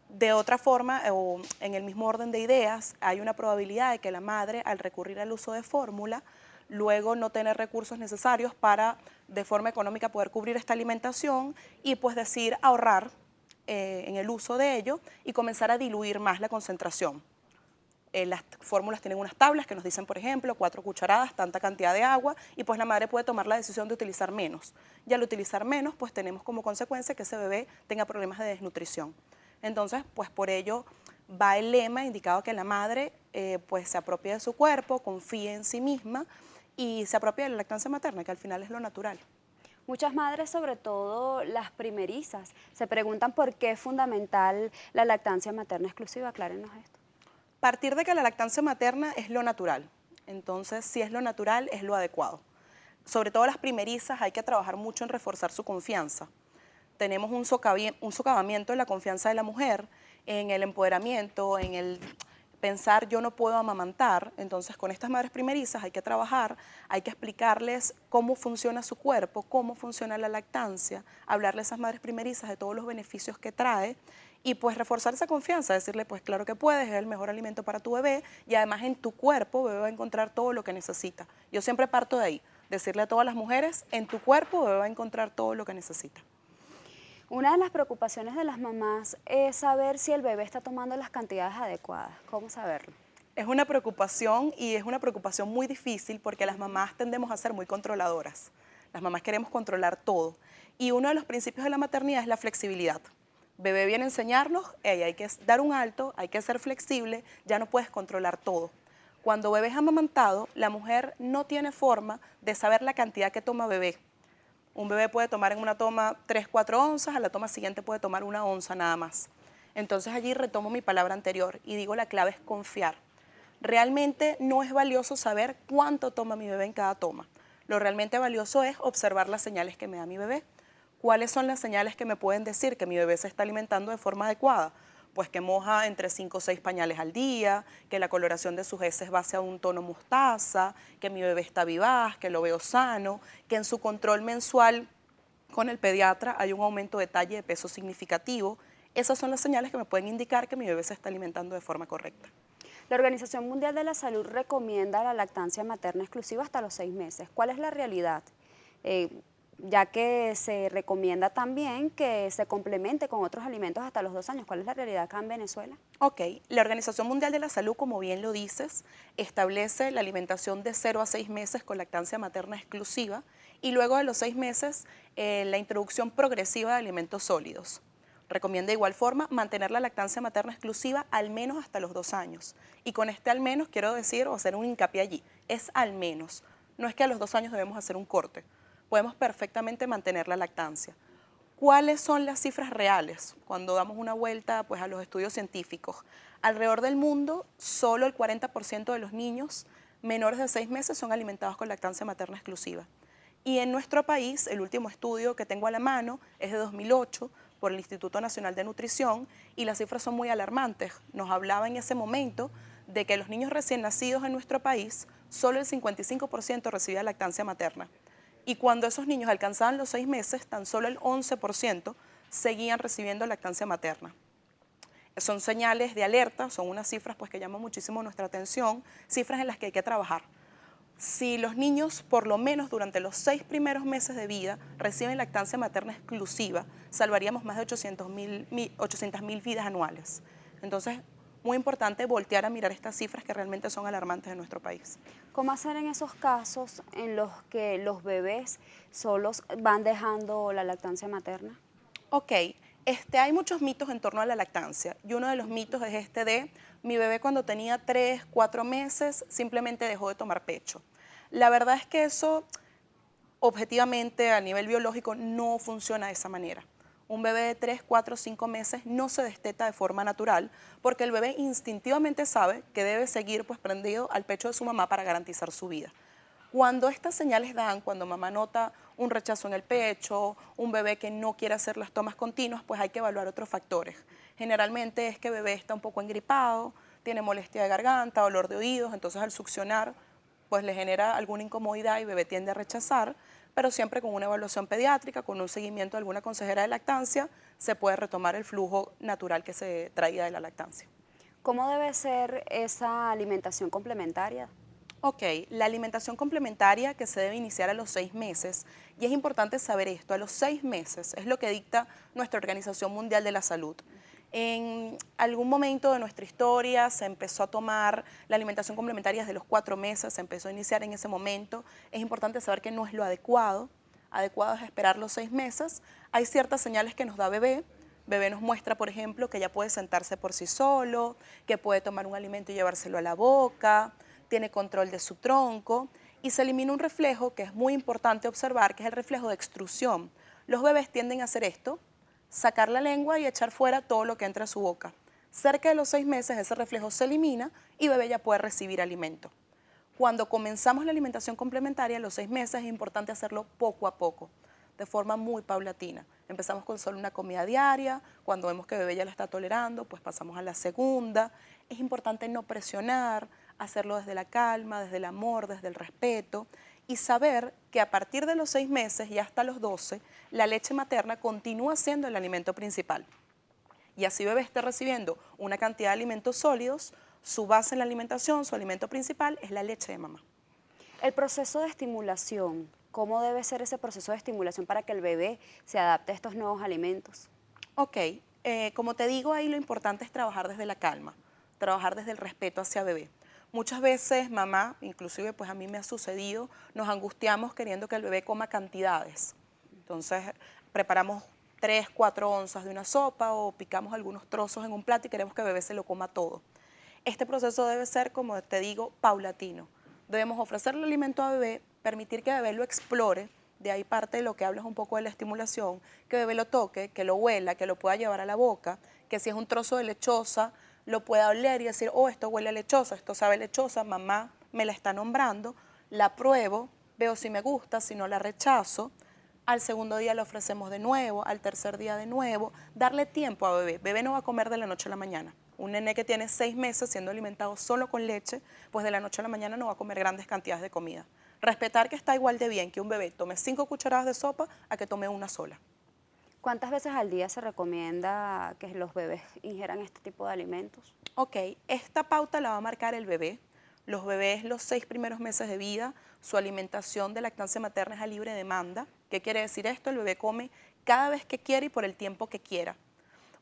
De otra forma, o en el mismo orden de ideas, hay una probabilidad de que la madre, al recurrir al uso de fórmula, luego no tener recursos necesarios para, de forma económica, poder cubrir esta alimentación y pues decidir ahorrar en el uso de ello y comenzar a diluir más la concentración. Las fórmulas tienen unas tablas que nos dicen, por ejemplo, 4 cucharadas, tanta cantidad de agua, y pues la madre puede tomar la decisión de utilizar menos. Y al utilizar menos, pues tenemos como consecuencia que ese bebé tenga problemas de desnutrición. Entonces, pues por ello va el lema indicado que la madre pues se apropie de su cuerpo, confíe en sí misma y se apropie de la lactancia materna, que al final es lo natural. Muchas madres, sobre todo las primerizas, se preguntan por qué es fundamental la lactancia materna exclusiva. Aclárenos esto. Partir de que la lactancia materna es lo natural. Entonces, si es lo natural, es lo adecuado. Sobre todo las primerizas hay que trabajar mucho en reforzar su confianza. Tenemos un socavamiento en la confianza de la mujer, en el empoderamiento, en el pensar yo no puedo amamantar. Entonces con estas madres primerizas hay que trabajar, hay que explicarles cómo funciona su cuerpo, cómo funciona la lactancia, hablarle a esas madres primerizas de todos los beneficios que trae y pues reforzar esa confianza, decirle pues claro que puedes, es el mejor alimento para tu bebé y además en tu cuerpo bebé va a encontrar todo lo que necesita. Yo siempre parto de ahí, decirle a todas las mujeres, en tu cuerpo bebé va a encontrar todo lo que necesita. Una de las preocupaciones de las mamás es saber si el bebé está tomando las cantidades adecuadas. ¿Cómo saberlo? Es una preocupación y es una preocupación muy difícil porque las mamás tendemos a ser muy controladoras. Las mamás queremos controlar todo. Y uno de los principios de la maternidad es la flexibilidad. Bebé viene a enseñarnos, hey, hay que dar un alto, hay que ser flexible, ya no puedes controlar todo. Cuando bebé es amamantado, la mujer no tiene forma de saber la cantidad que toma bebé. Un bebé puede tomar en una toma 3, 4 onzas, a la toma siguiente puede tomar 1 onza nada más. Entonces allí retomo mi palabra anterior y digo la clave es confiar. Realmente no es valioso saber cuánto toma mi bebé en cada toma. Lo realmente valioso es observar las señales que me da mi bebé. ¿Cuáles son las señales que me pueden decir que mi bebé se está alimentando de forma adecuada? Pues que moja entre 5 o 6 pañales al día, que la coloración de sus heces va hacia un tono mostaza, que mi bebé está vivaz, que lo veo sano, que en su control mensual con el pediatra hay un aumento de talla y de peso significativo. Esas son las señales que me pueden indicar que mi bebé se está alimentando de forma correcta. La Organización Mundial de la Salud recomienda la lactancia materna exclusiva hasta los 6 meses. ¿Cuál es la realidad? Ya que se recomienda también que se complemente con otros alimentos hasta los 2 años. ¿Cuál es la realidad acá en Venezuela? Ok, la Organización Mundial de la Salud, como bien lo dices, establece la alimentación de 0 a 6 meses con lactancia materna exclusiva y luego de los 6 meses la introducción progresiva de alimentos sólidos. Recomienda de igual forma mantener la lactancia materna exclusiva al menos hasta los 2 años. Y con este al menos quiero decir o hacer un hincapié allí, es al menos. No es que a los 2 años debemos hacer un corte. Podemos perfectamente mantener la lactancia. ¿Cuáles son las cifras reales? Cuando damos una vuelta pues, a los estudios científicos, alrededor del mundo, solo el 40% de los niños menores de 6 meses son alimentados con lactancia materna exclusiva. Y en nuestro país, el último estudio que tengo a la mano es de 2008 por el Instituto Nacional de Nutrición y las cifras son muy alarmantes. Nos hablaba en ese momento de que los niños recién nacidos en nuestro país, solo el 55% recibía lactancia materna. Y cuando esos niños alcanzaban los 6 meses, tan solo el 11% seguían recibiendo lactancia materna. Son señales de alerta, son unas cifras pues, que llaman muchísimo nuestra atención, cifras en las que hay que trabajar. Si los niños, por lo menos durante los 6 primeros meses de vida, reciben lactancia materna exclusiva, salvaríamos más de 800.000 vidas anuales. Entonces, muy importante voltear a mirar estas cifras que realmente son alarmantes en nuestro país. ¿Cómo hacer en esos casos en los que los bebés solos van dejando la lactancia materna? Ok, Hay muchos mitos en torno a la lactancia y uno de los mitos es este de mi bebé cuando tenía 3, 4 meses simplemente dejó de tomar pecho. La verdad es que eso objetivamente a nivel biológico no funciona de esa manera. Un bebé de 3, 4, 5 meses no se desteta de forma natural porque el bebé instintivamente sabe que debe seguir pues prendido al pecho de su mamá para garantizar su vida. Cuando estas señales dan, cuando mamá nota un rechazo en el pecho, un bebé que no quiere hacer las tomas continuas, pues hay que evaluar otros factores. Generalmente es que el bebé está un poco engripado, tiene molestia de garganta, dolor de oídos, entonces al succionar pues le genera alguna incomodidad y el bebé tiende a rechazar, pero siempre con una evaluación pediátrica, con un seguimiento de alguna consejera de lactancia, se puede retomar el flujo natural que se traía de la lactancia. ¿Cómo debe ser esa alimentación complementaria? Ok, la alimentación complementaria que se debe iniciar a los 6 meses, y es importante saber esto, a los 6 meses es lo que dicta nuestra Organización Mundial de la Salud. En algún momento de nuestra historia se empezó a tomar la alimentación complementaria desde los 4 meses, se empezó a iniciar en ese momento. Es importante saber que no es lo adecuado, adecuado es esperar los 6 meses. Hay ciertas señales que nos da bebé. Bebé nos muestra, por ejemplo, que ya puede sentarse por sí solo, que puede tomar un alimento y llevárselo a la boca, tiene control de su tronco y se elimina un reflejo que es muy importante observar, que es el reflejo de extrusión. Los bebés tienden a hacer esto, sacar la lengua y echar fuera todo lo que entra a su boca. Cerca de los 6 meses ese reflejo se elimina y bebé ya puede recibir alimento. Cuando comenzamos la alimentación complementaria a los 6 meses es importante hacerlo poco a poco, de forma muy paulatina. Empezamos con solo una comida diaria, cuando vemos que bebé ya la está tolerando, pues pasamos a la segunda. Es importante no presionar, hacerlo desde la calma, desde el amor, desde el respeto y saber que a partir de los 6 meses y hasta los 12, la leche materna continúa siendo el alimento principal. Y así bebé esté recibiendo una cantidad de alimentos sólidos, su base en la alimentación, su alimento principal es la leche de mamá. El proceso de estimulación, ¿cómo debe ser ese proceso de estimulación para que el bebé se adapte a estos nuevos alimentos? Ok, como te digo, ahí lo importante es trabajar desde la calma, trabajar desde el respeto hacia bebé. Muchas veces mamá, inclusive pues a mí me ha sucedido, nos angustiamos queriendo que el bebé coma cantidades. Entonces preparamos 3, 4 onzas de una sopa o picamos algunos trozos en un plato y queremos que el bebé se lo coma todo. Este proceso debe ser, como te digo, paulatino. Debemos ofrecerle alimento a bebé, permitir que bebé lo explore, de ahí parte de lo que hablas un poco de la estimulación, que bebé lo toque, que lo huela, que lo pueda llevar a la boca, que si es un trozo de lechosa, lo pueda oler y decir, oh, esto huele a lechosa, esto sabe lechosa, mamá me la está nombrando, la pruebo, veo si me gusta, si no la rechazo. Al segundo día le ofrecemos de nuevo, al tercer día de nuevo, darle tiempo a bebé. Bebé no va a comer de la noche a la mañana. Un nene que tiene 6 meses siendo alimentado solo con leche, pues de la noche a la mañana no va a comer grandes cantidades de comida. Respetar que está igual de bien que un bebé tome 5 cucharadas de sopa a que tome una sola. ¿Cuántas veces al día se recomienda que los bebés ingieran este tipo de alimentos? Ok, esta pauta la va a marcar el bebé. Los bebés los 6 primeros meses de vida, su alimentación de lactancia materna es a libre demanda. ¿Qué quiere decir esto? El bebé come cada vez que quiere y por el tiempo que quiera.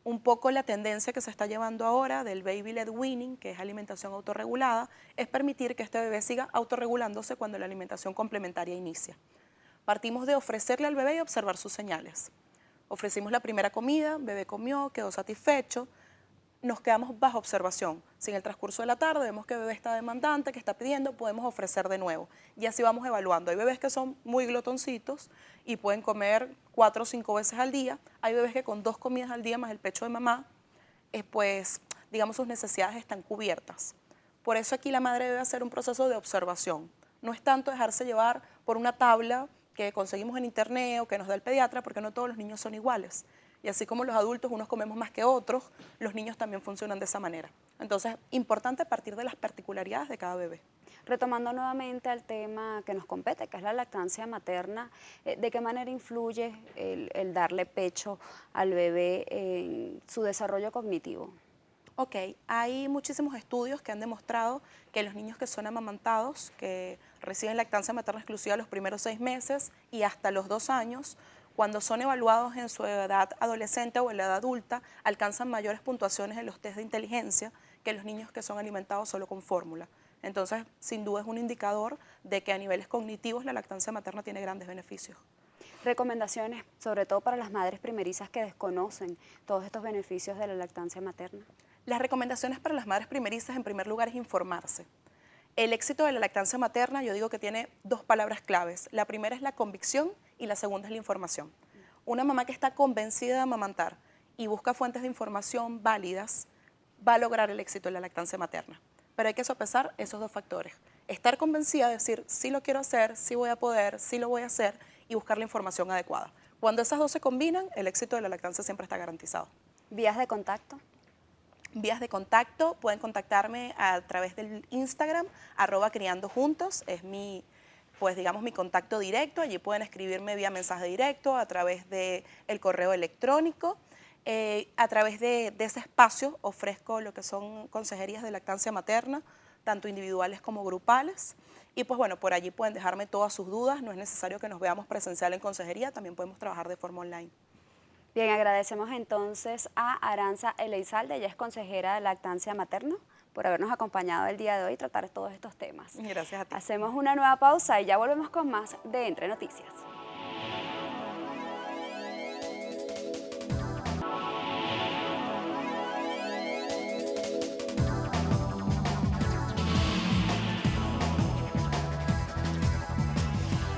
Un poco la tendencia que se está llevando ahora del baby led weaning, que es alimentación autorregulada, es permitir que este bebé siga autorregulándose cuando la alimentación complementaria inicia. Partimos de ofrecerle al bebé y observar sus señales. Ofrecimos la primera comida, bebé comió, quedó satisfecho, nos quedamos bajo observación. Si en el transcurso de la tarde vemos que el bebé está demandante, que está pidiendo, podemos ofrecer de nuevo. Y así vamos evaluando. Hay bebés que son muy glotoncitos y pueden comer 4 o 5 veces al día. Hay bebés que con 2 comidas al día más el pecho de mamá, pues digamos sus necesidades están cubiertas. Por eso aquí la madre debe hacer un proceso de observación. No es tanto dejarse llevar por una tabla que conseguimos en internet o que nos da el pediatra, porque no todos los niños son iguales. Y así como los adultos, unos comemos más que otros, los niños también funcionan de esa manera. Entonces, importante partir de las particularidades de cada bebé. Retomando nuevamente al tema que nos compete, que es la lactancia materna, ¿de qué manera influye el darle pecho al bebé en su desarrollo cognitivo? Ok, hay muchísimos estudios que han demostrado que los niños que son amamantados, que reciben lactancia materna exclusiva los primeros 6 meses y hasta los 2 años, cuando son evaluados en su edad adolescente o en la edad adulta, alcanzan mayores puntuaciones en los test de inteligencia que los niños que son alimentados solo con fórmula. Entonces, sin duda es un indicador de que a niveles cognitivos la lactancia materna tiene grandes beneficios. recomendaciones, sobre todo para las madres primerizas que desconocen todos estos beneficios de la lactancia materna? Las recomendaciones para las madres primerizas, en primer lugar, es informarse. El éxito de la lactancia materna, yo digo que tiene dos palabras claves. La primera es la convicción y la segunda es la información. Una mamá que está convencida de amamantar y busca fuentes de información válidas, va a lograr el éxito de la lactancia materna. Pero hay que sopesar esos dos factores. Estar convencida de decir, sí lo quiero hacer, sí voy a poder, sí lo voy a hacer, y buscar la información adecuada. Cuando esas dos se combinan, el éxito de la lactancia siempre está garantizado. ¿Vías de contacto? Vías de contacto, pueden contactarme a través del Instagram, @criandojuntos, es mi, pues digamos, mi contacto directo. Allí pueden escribirme vía mensaje directo, a través del correo electrónico. A través de ese espacio ofrezco lo que son consejerías de lactancia materna, tanto individuales como grupales. Y pues bueno, por allí pueden dejarme todas sus dudas, no es necesario que nos veamos presencial en consejería, también podemos trabajar de forma online. Bien, agradecemos entonces a Aranza Eleizalde, ella es consejera de lactancia materna, por habernos acompañado el día de hoy y tratar todos estos temas. Gracias a ti. Hacemos una nueva pausa y ya volvemos con más de Entre Noticias.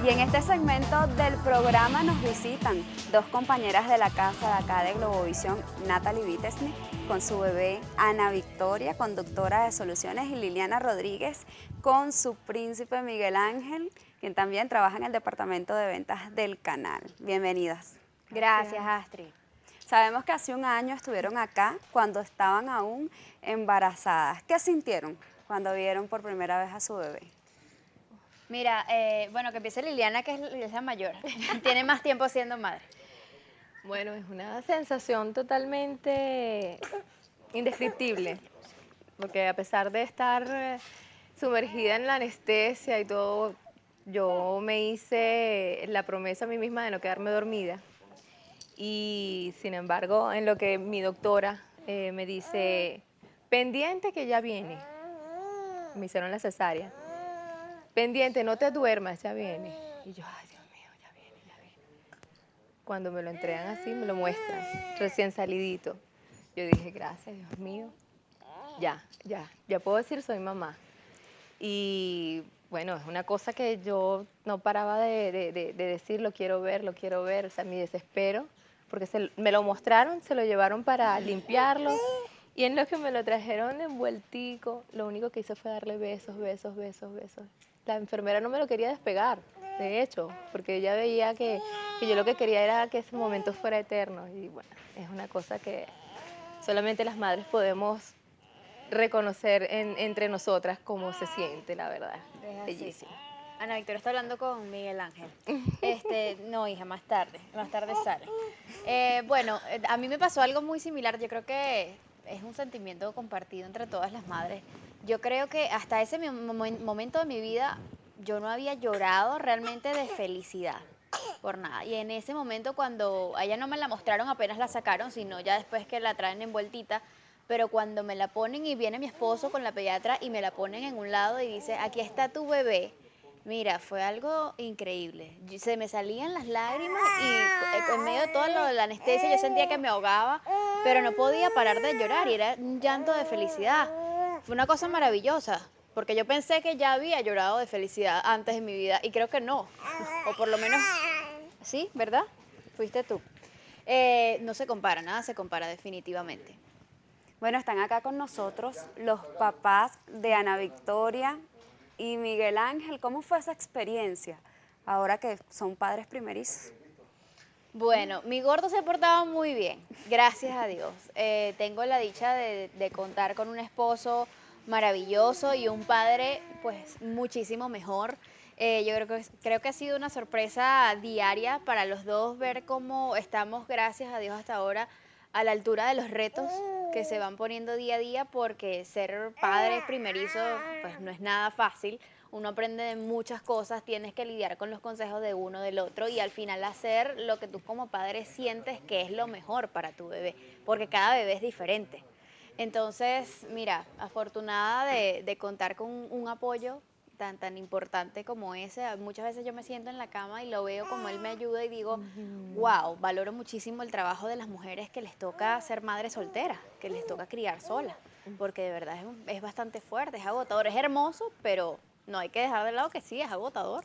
Y en este segmento del programa nos visitan dos compañeras de la casa de acá de Globovisión, Natalie Vitesny, con su bebé Ana Victoria, conductora de Soluciones, y Liliana Rodríguez, con su príncipe Miguel Ángel, quien también trabaja en el departamento de ventas del canal. Bienvenidas. Gracias, Astrid. Sabemos que hace un año estuvieron acá cuando estaban aún embarazadas. ¿Qué sintieron cuando vieron por primera vez a su bebé? Mira, bueno, que empiece Liliana, que es la mayor. Tiene más tiempo siendo madre. Bueno, es una sensación totalmente indescriptible, porque a pesar de estar sumergida en la anestesia y todo, yo me hice la promesa a mí misma de no quedarme dormida. Y sin embargo, en lo que mi doctora me dice, pendiente que ya viene, me hicieron la cesárea. Pendiente, no te duermas, ya viene. Y yo, ay, Dios mío, ya viene, ya viene. Cuando me lo entregan así, me lo muestran, recién salidito. Yo dije, gracias, Dios mío. Ya puedo decir soy mamá. Y bueno, es una cosa que yo no paraba de decir, lo quiero ver, o sea, mi desespero, porque me lo mostraron, se lo llevaron para limpiarlo. Y en lo que me lo trajeron envueltico, lo único que hice fue darle besos. La enfermera no me lo quería despegar, de hecho, porque ella veía que yo lo que quería era que ese momento fuera eterno. Y bueno, es una cosa que solamente las madres podemos reconocer entre nosotras cómo se siente, la verdad. Bellísimo. Ana Victoria está hablando con Miguel Ángel. No, hija, más tarde sale. Bueno, a mí me pasó algo muy similar. Yo creo que es un sentimiento compartido entre todas las madres. Yo creo que hasta ese momento de mi vida yo no había llorado realmente de felicidad por nada. Y en ese momento, cuando a ella no me la mostraron apenas la sacaron, sino ya después que la traen envueltita, pero cuando me la ponen y viene mi esposo con la pediatra y me la ponen en un lado y dice, aquí está tu bebé. Mira, fue algo increíble. Se me salían las lágrimas y en medio de toda la anestesia yo sentía que me ahogaba, pero no podía parar de llorar y era un llanto de felicidad. Fue una cosa maravillosa, porque yo pensé que ya había llorado de felicidad antes en mi vida y creo que no, o por lo menos, sí, ¿verdad? Fuiste tú. No se compara, nada se compara definitivamente. Bueno, están acá con nosotros los papás de Ana Victoria y Miguel Ángel. ¿Cómo fue esa experiencia ahora que son padres primerizos? Bueno, mi gordo se ha portado muy bien, gracias a Dios. Tengo la dicha de contar con un esposo maravilloso y un padre pues muchísimo mejor. Yo creo que ha sido una sorpresa diaria para los dos ver cómo estamos, gracias a Dios hasta ahora, a la altura de los retos que se van poniendo día a día, porque ser padre primerizo pues no es nada fácil. Uno aprende de muchas cosas, tienes que lidiar con los consejos de uno, del otro, y al final hacer lo que tú como padre sientes que es lo mejor para tu bebé, porque cada bebé es diferente. Entonces, mira, afortunada de contar con un apoyo tan importante como ese. Muchas veces yo me siento en la cama y lo veo como él me ayuda y digo, wow, valoro muchísimo el trabajo de las mujeres que les toca ser madres solteras, que les toca criar solas, porque de verdad es bastante fuerte, es agotador, es hermoso, pero no hay que dejar de lado que sí, es agotador.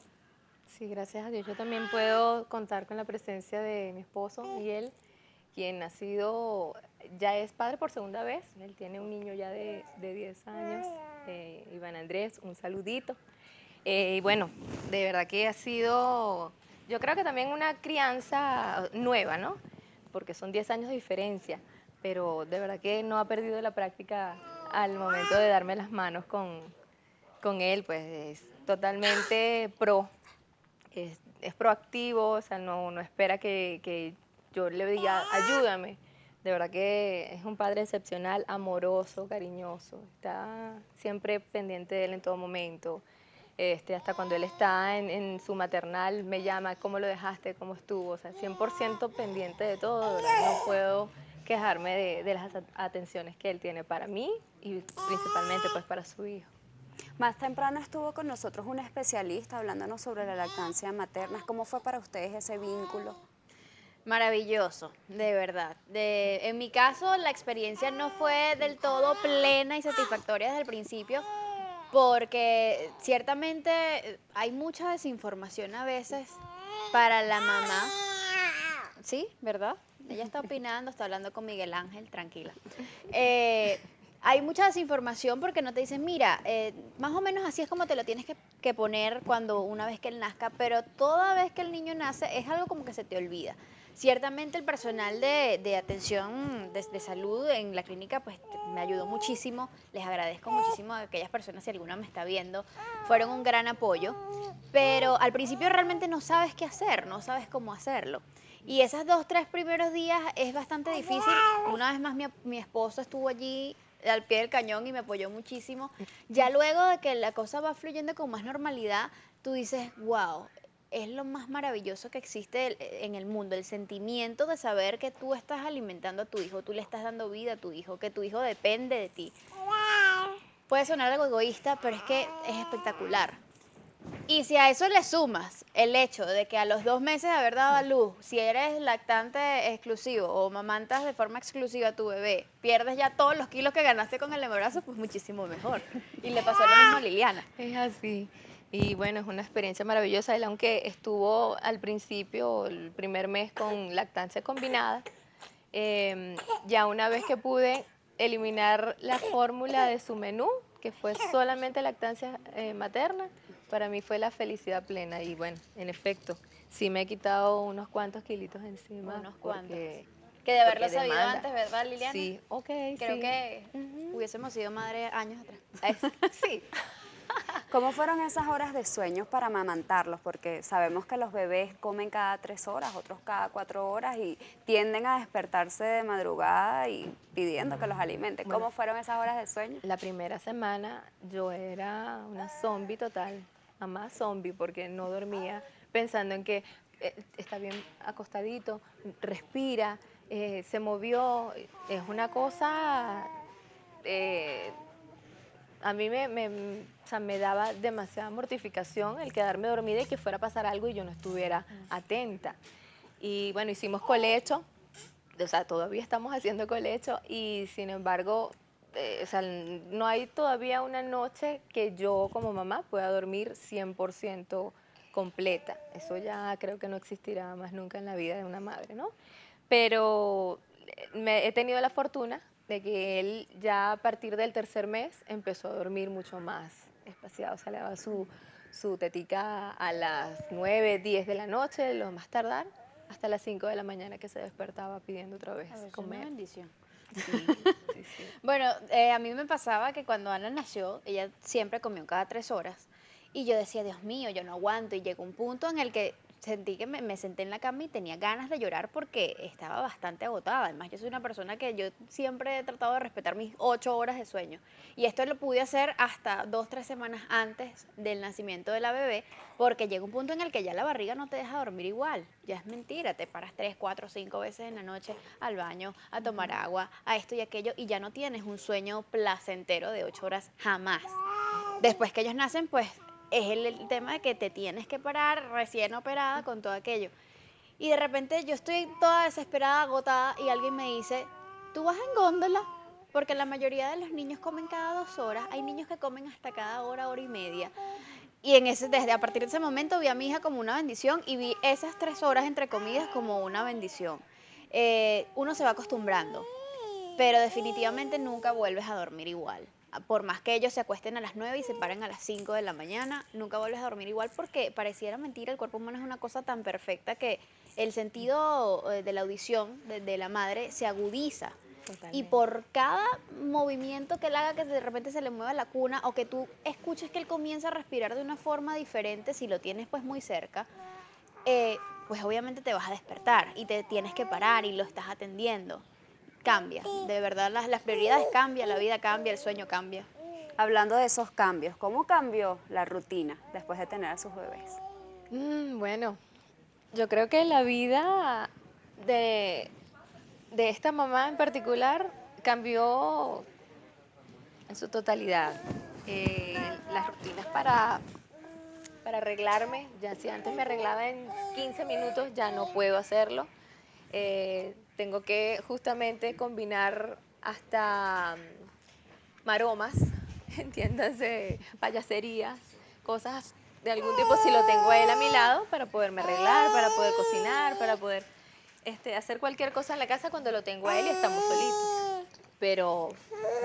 Sí, gracias a Dios. Yo también puedo contar con la presencia de mi esposo, Miguel, quien ya es padre por segunda vez. Él tiene un niño ya de 10 años, Iván Andrés, un saludito. Y bueno, de verdad que ha sido, yo creo que también una crianza nueva, ¿no? Porque son 10 años de diferencia, pero de verdad que no ha perdido la práctica al momento de darme las manos con él, pues es totalmente es proactivo, o sea, no espera que yo le diga, ayúdame. De verdad que es un padre excepcional, amoroso, cariñoso, está siempre pendiente de él en todo momento. Hasta cuando él está en su maternal, me llama, ¿cómo lo dejaste? ¿Cómo estuvo? O sea, 100% pendiente de todo, de verdad, no puedo quejarme de las atenciones que él tiene para mí y principalmente pues para su hijo. Más temprano estuvo con nosotros un especialista hablándonos sobre la lactancia materna. ¿Cómo fue para ustedes ese vínculo? Maravilloso, de verdad. En mi caso, la experiencia no fue del todo plena y satisfactoria desde el principio, porque ciertamente hay mucha desinformación a veces para la mamá. Sí, ¿verdad? Ella está opinando, está hablando con Miguel Ángel, tranquila. Hay mucha desinformación porque no te dicen, mira, más o menos así es como te lo tienes que poner una vez que él nazca, pero toda vez que el niño nace es algo como que se te olvida. Ciertamente el personal de atención de salud en la clínica pues me ayudó muchísimo, les agradezco muchísimo a aquellas personas, si alguna me está viendo, fueron un gran apoyo, pero al principio realmente no sabes qué hacer, no sabes cómo hacerlo. Y esos 2, 3 primeros días es bastante difícil. Una vez más mi esposo estuvo allí al pie del cañón y me apoyó muchísimo. Ya luego de que la cosa va fluyendo con más normalidad, tú dices, wow, es lo más maravilloso que existe en el mundo, el sentimiento de saber que tú estás alimentando a tu hijo, tú le estás dando vida a tu hijo, que tu hijo depende de ti. Puede sonar algo egoísta, pero es que es espectacular. Y si a eso le sumas el hecho de que a los 2 meses de haber dado a luz, si eres lactante exclusivo o mamantas de forma exclusiva a tu bebé, pierdes ya todos los kilos que ganaste con el embarazo, pues muchísimo mejor. Y le pasó lo mismo a Liliana. Es así. Y bueno, es una experiencia maravillosa. Él, aunque estuvo al principio, el primer mes con lactancia combinada, ya una vez que pude eliminar la fórmula de su menú, que fue solamente lactancia materna, para mí fue la felicidad plena. Y bueno, en efecto, sí me he quitado unos cuantos kilitos encima. Unos cuantos. Que de haberlo porque sabido demanda. antes, ¿verdad, Liliana? Sí, ok, Creo sí. que hubiésemos sido madres años atrás. Sí. ¿Cómo fueron esas horas de sueño para amamantarlos? Porque sabemos que los bebés comen cada 3 horas, otros cada 4 horas y tienden a despertarse de madrugada y pidiendo que los alimenten. Bueno, ¿Cómo fueron esas horas de sueño? La primera semana yo era una zombie total, mamá zombie, porque no dormía pensando en que está bien acostadito, respira, se movió. Es una cosa, a mí o sea, me daba demasiada mortificación el quedarme dormida y que fuera a pasar algo y yo no estuviera atenta. Y bueno, hicimos colecho, o sea, todavía estamos haciendo colecho y sin embargo, o sea, no hay todavía una noche que yo como mamá pueda dormir 100% completa. Eso ya creo que no existirá más nunca en la vida de una madre, ¿no? Pero he tenido la fortuna de que él ya a partir del 3er mes empezó a dormir mucho más espaciado. O sea, le daba su tetica a las 9, 10 de la noche, lo más tardar, hasta las 5 de la mañana que se despertaba pidiendo otra vez comer. Una bendición. Sí, sí, sí. Bueno, a mí me pasaba que cuando Ana nació, ella siempre comió cada 3 horas. Y yo decía, Dios mío, yo no aguanto. Y llegó un punto en el que sentí que me senté en la cama y tenía ganas de llorar porque estaba bastante agotada. Además, yo soy una persona que yo siempre he tratado de respetar mis 8 horas de sueño. Y esto lo pude hacer hasta 2, 3 semanas antes del nacimiento de la bebé, porque llega un punto en el que ya la barriga no te deja dormir igual. Ya es mentira, te paras 3, 4, 5 veces en la noche al baño, a tomar agua, a esto y aquello, y ya no tienes un sueño placentero de 8 horas jamás. Después que ellos nacen, pues es el tema de que te tienes que parar recién operada con todo aquello. Y de repente yo estoy toda desesperada, agotada, y alguien me dice, ¿tú vas en góndola? Porque la mayoría de los niños comen cada 2 horas, hay niños que comen hasta cada hora, hora y media. Y desde a partir de ese momento vi a mi hija como una bendición y vi esas 3 horas entre comidas como una bendición. Uno se va acostumbrando, pero definitivamente nunca vuelves a dormir igual. Por más que ellos se acuesten a las 9 y se paren a las 5 de la mañana, nunca vuelves a dormir igual porque pareciera mentira, el cuerpo humano es una cosa tan perfecta que el sentido de la audición de la madre se agudiza. Totalmente. Y por cada movimiento que él haga, que de repente se le mueva la cuna o que tú escuches que él comienza a respirar de una forma diferente, si lo tienes pues muy cerca, pues obviamente te vas a despertar y te tienes que parar y lo estás atendiendo. Cambia, de verdad las prioridades cambian, la vida cambia, el sueño cambia. Hablando de esos cambios, ¿cómo cambió la rutina después de tener a sus bebés? Bueno, yo creo que la vida de esta mamá en particular cambió en su totalidad. Las rutinas para arreglarme, ya si antes me arreglaba en 15 minutos, ya no puedo hacerlo. Tengo que justamente combinar hasta maromas, entiéndase, payaserías, cosas de algún tipo si lo tengo a él a mi lado para poderme arreglar, para poder cocinar, para poder hacer cualquier cosa en la casa cuando lo tengo a él y estamos solitos. Pero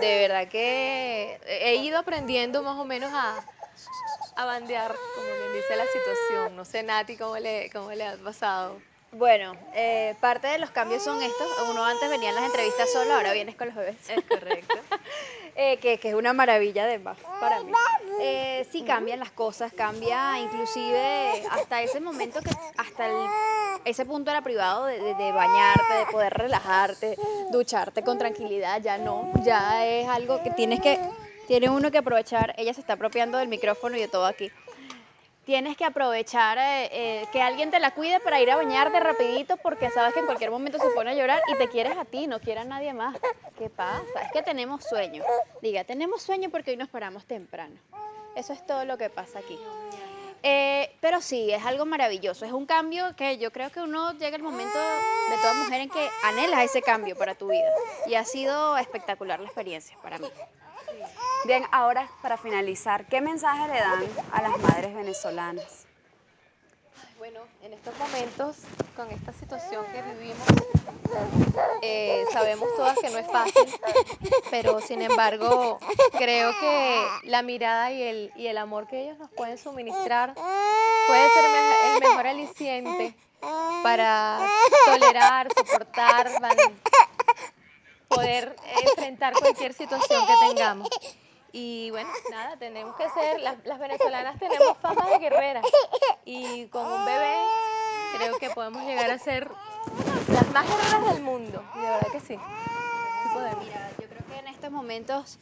de verdad que he ido aprendiendo más o menos a bandear, como bien dice la situación. No sé, Nati, cómo le ha pasado. Bueno, parte de los cambios son estos. Uno antes venía en las entrevistas solo, ahora vienes con los bebés. Es correcto. Que es una maravilla además para mí. Sí cambian las cosas, cambia inclusive hasta ese momento ese punto era privado de bañarte, de poder relajarte, ducharte con tranquilidad, ya no, ya es algo que tiene uno que aprovechar. Ella se está apropiando del micrófono y de todo aquí. Tienes que aprovechar que alguien te la cuide para ir a bañarte rapidito porque sabes que en cualquier momento se pone a llorar y te quieres a ti, no quiere a nadie más. ¿Qué pasa? Es que tenemos sueño. Diga, tenemos sueño porque hoy nos paramos temprano. Eso es todo lo que pasa aquí. Pero sí, es algo maravilloso. Es un cambio que yo creo que uno llega el momento de toda mujer en que anhelas ese cambio para tu vida. Y ha sido espectacular la experiencia para mí. Bien, ahora para finalizar, ¿qué mensaje le dan a las madres venezolanas? Bueno, en estos momentos, con esta situación que vivimos, sabemos todas que no es fácil, pero sin embargo, creo que la mirada y el amor que ellos nos pueden suministrar puede ser el mejor aliciente para tolerar, soportar, poder enfrentar cualquier situación que tengamos. Y bueno, nada, tenemos que ser, las venezolanas tenemos fama de guerreras y con un bebé creo que podemos llegar a ser las más guerreras del mundo, y de verdad que sí, sí podemos. Mira, yo creo que en estos momentos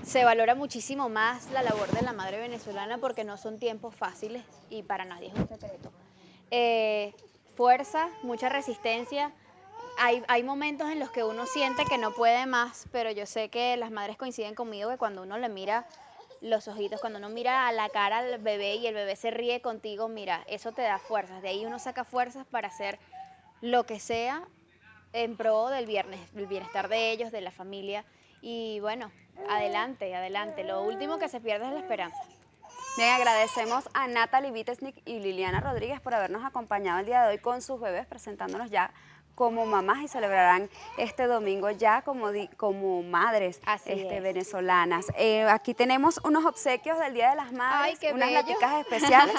se valora muchísimo más la labor de la madre venezolana porque no son tiempos fáciles y para nadie es un secreto. Fuerza, mucha resistencia. Hay momentos en los que uno siente que no puede más, pero yo sé que las madres coinciden conmigo que cuando uno le mira los ojitos, cuando uno mira a la cara al bebé y el bebé se ríe contigo, mira, eso te da fuerzas. De ahí uno saca fuerzas para hacer lo que sea en pro del bienestar de ellos, de la familia. Y bueno, adelante, adelante. Lo último que se pierde es la esperanza. Bien, agradecemos a Natalie Vitesnik y Liliana Rodríguez por habernos acompañado el día de hoy con sus bebés, presentándonos ya como mamás y celebrarán este domingo ya como madres venezolanas. Aquí tenemos unos obsequios del Día de las Madres, Ay, qué unas bello. laticas especiales.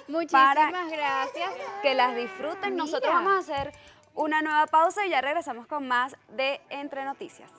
Muchísimas gracias. Que las disfruten. Nosotros Mira. vamos a hacer una nueva pausa y ya regresamos con más de Entre Noticias.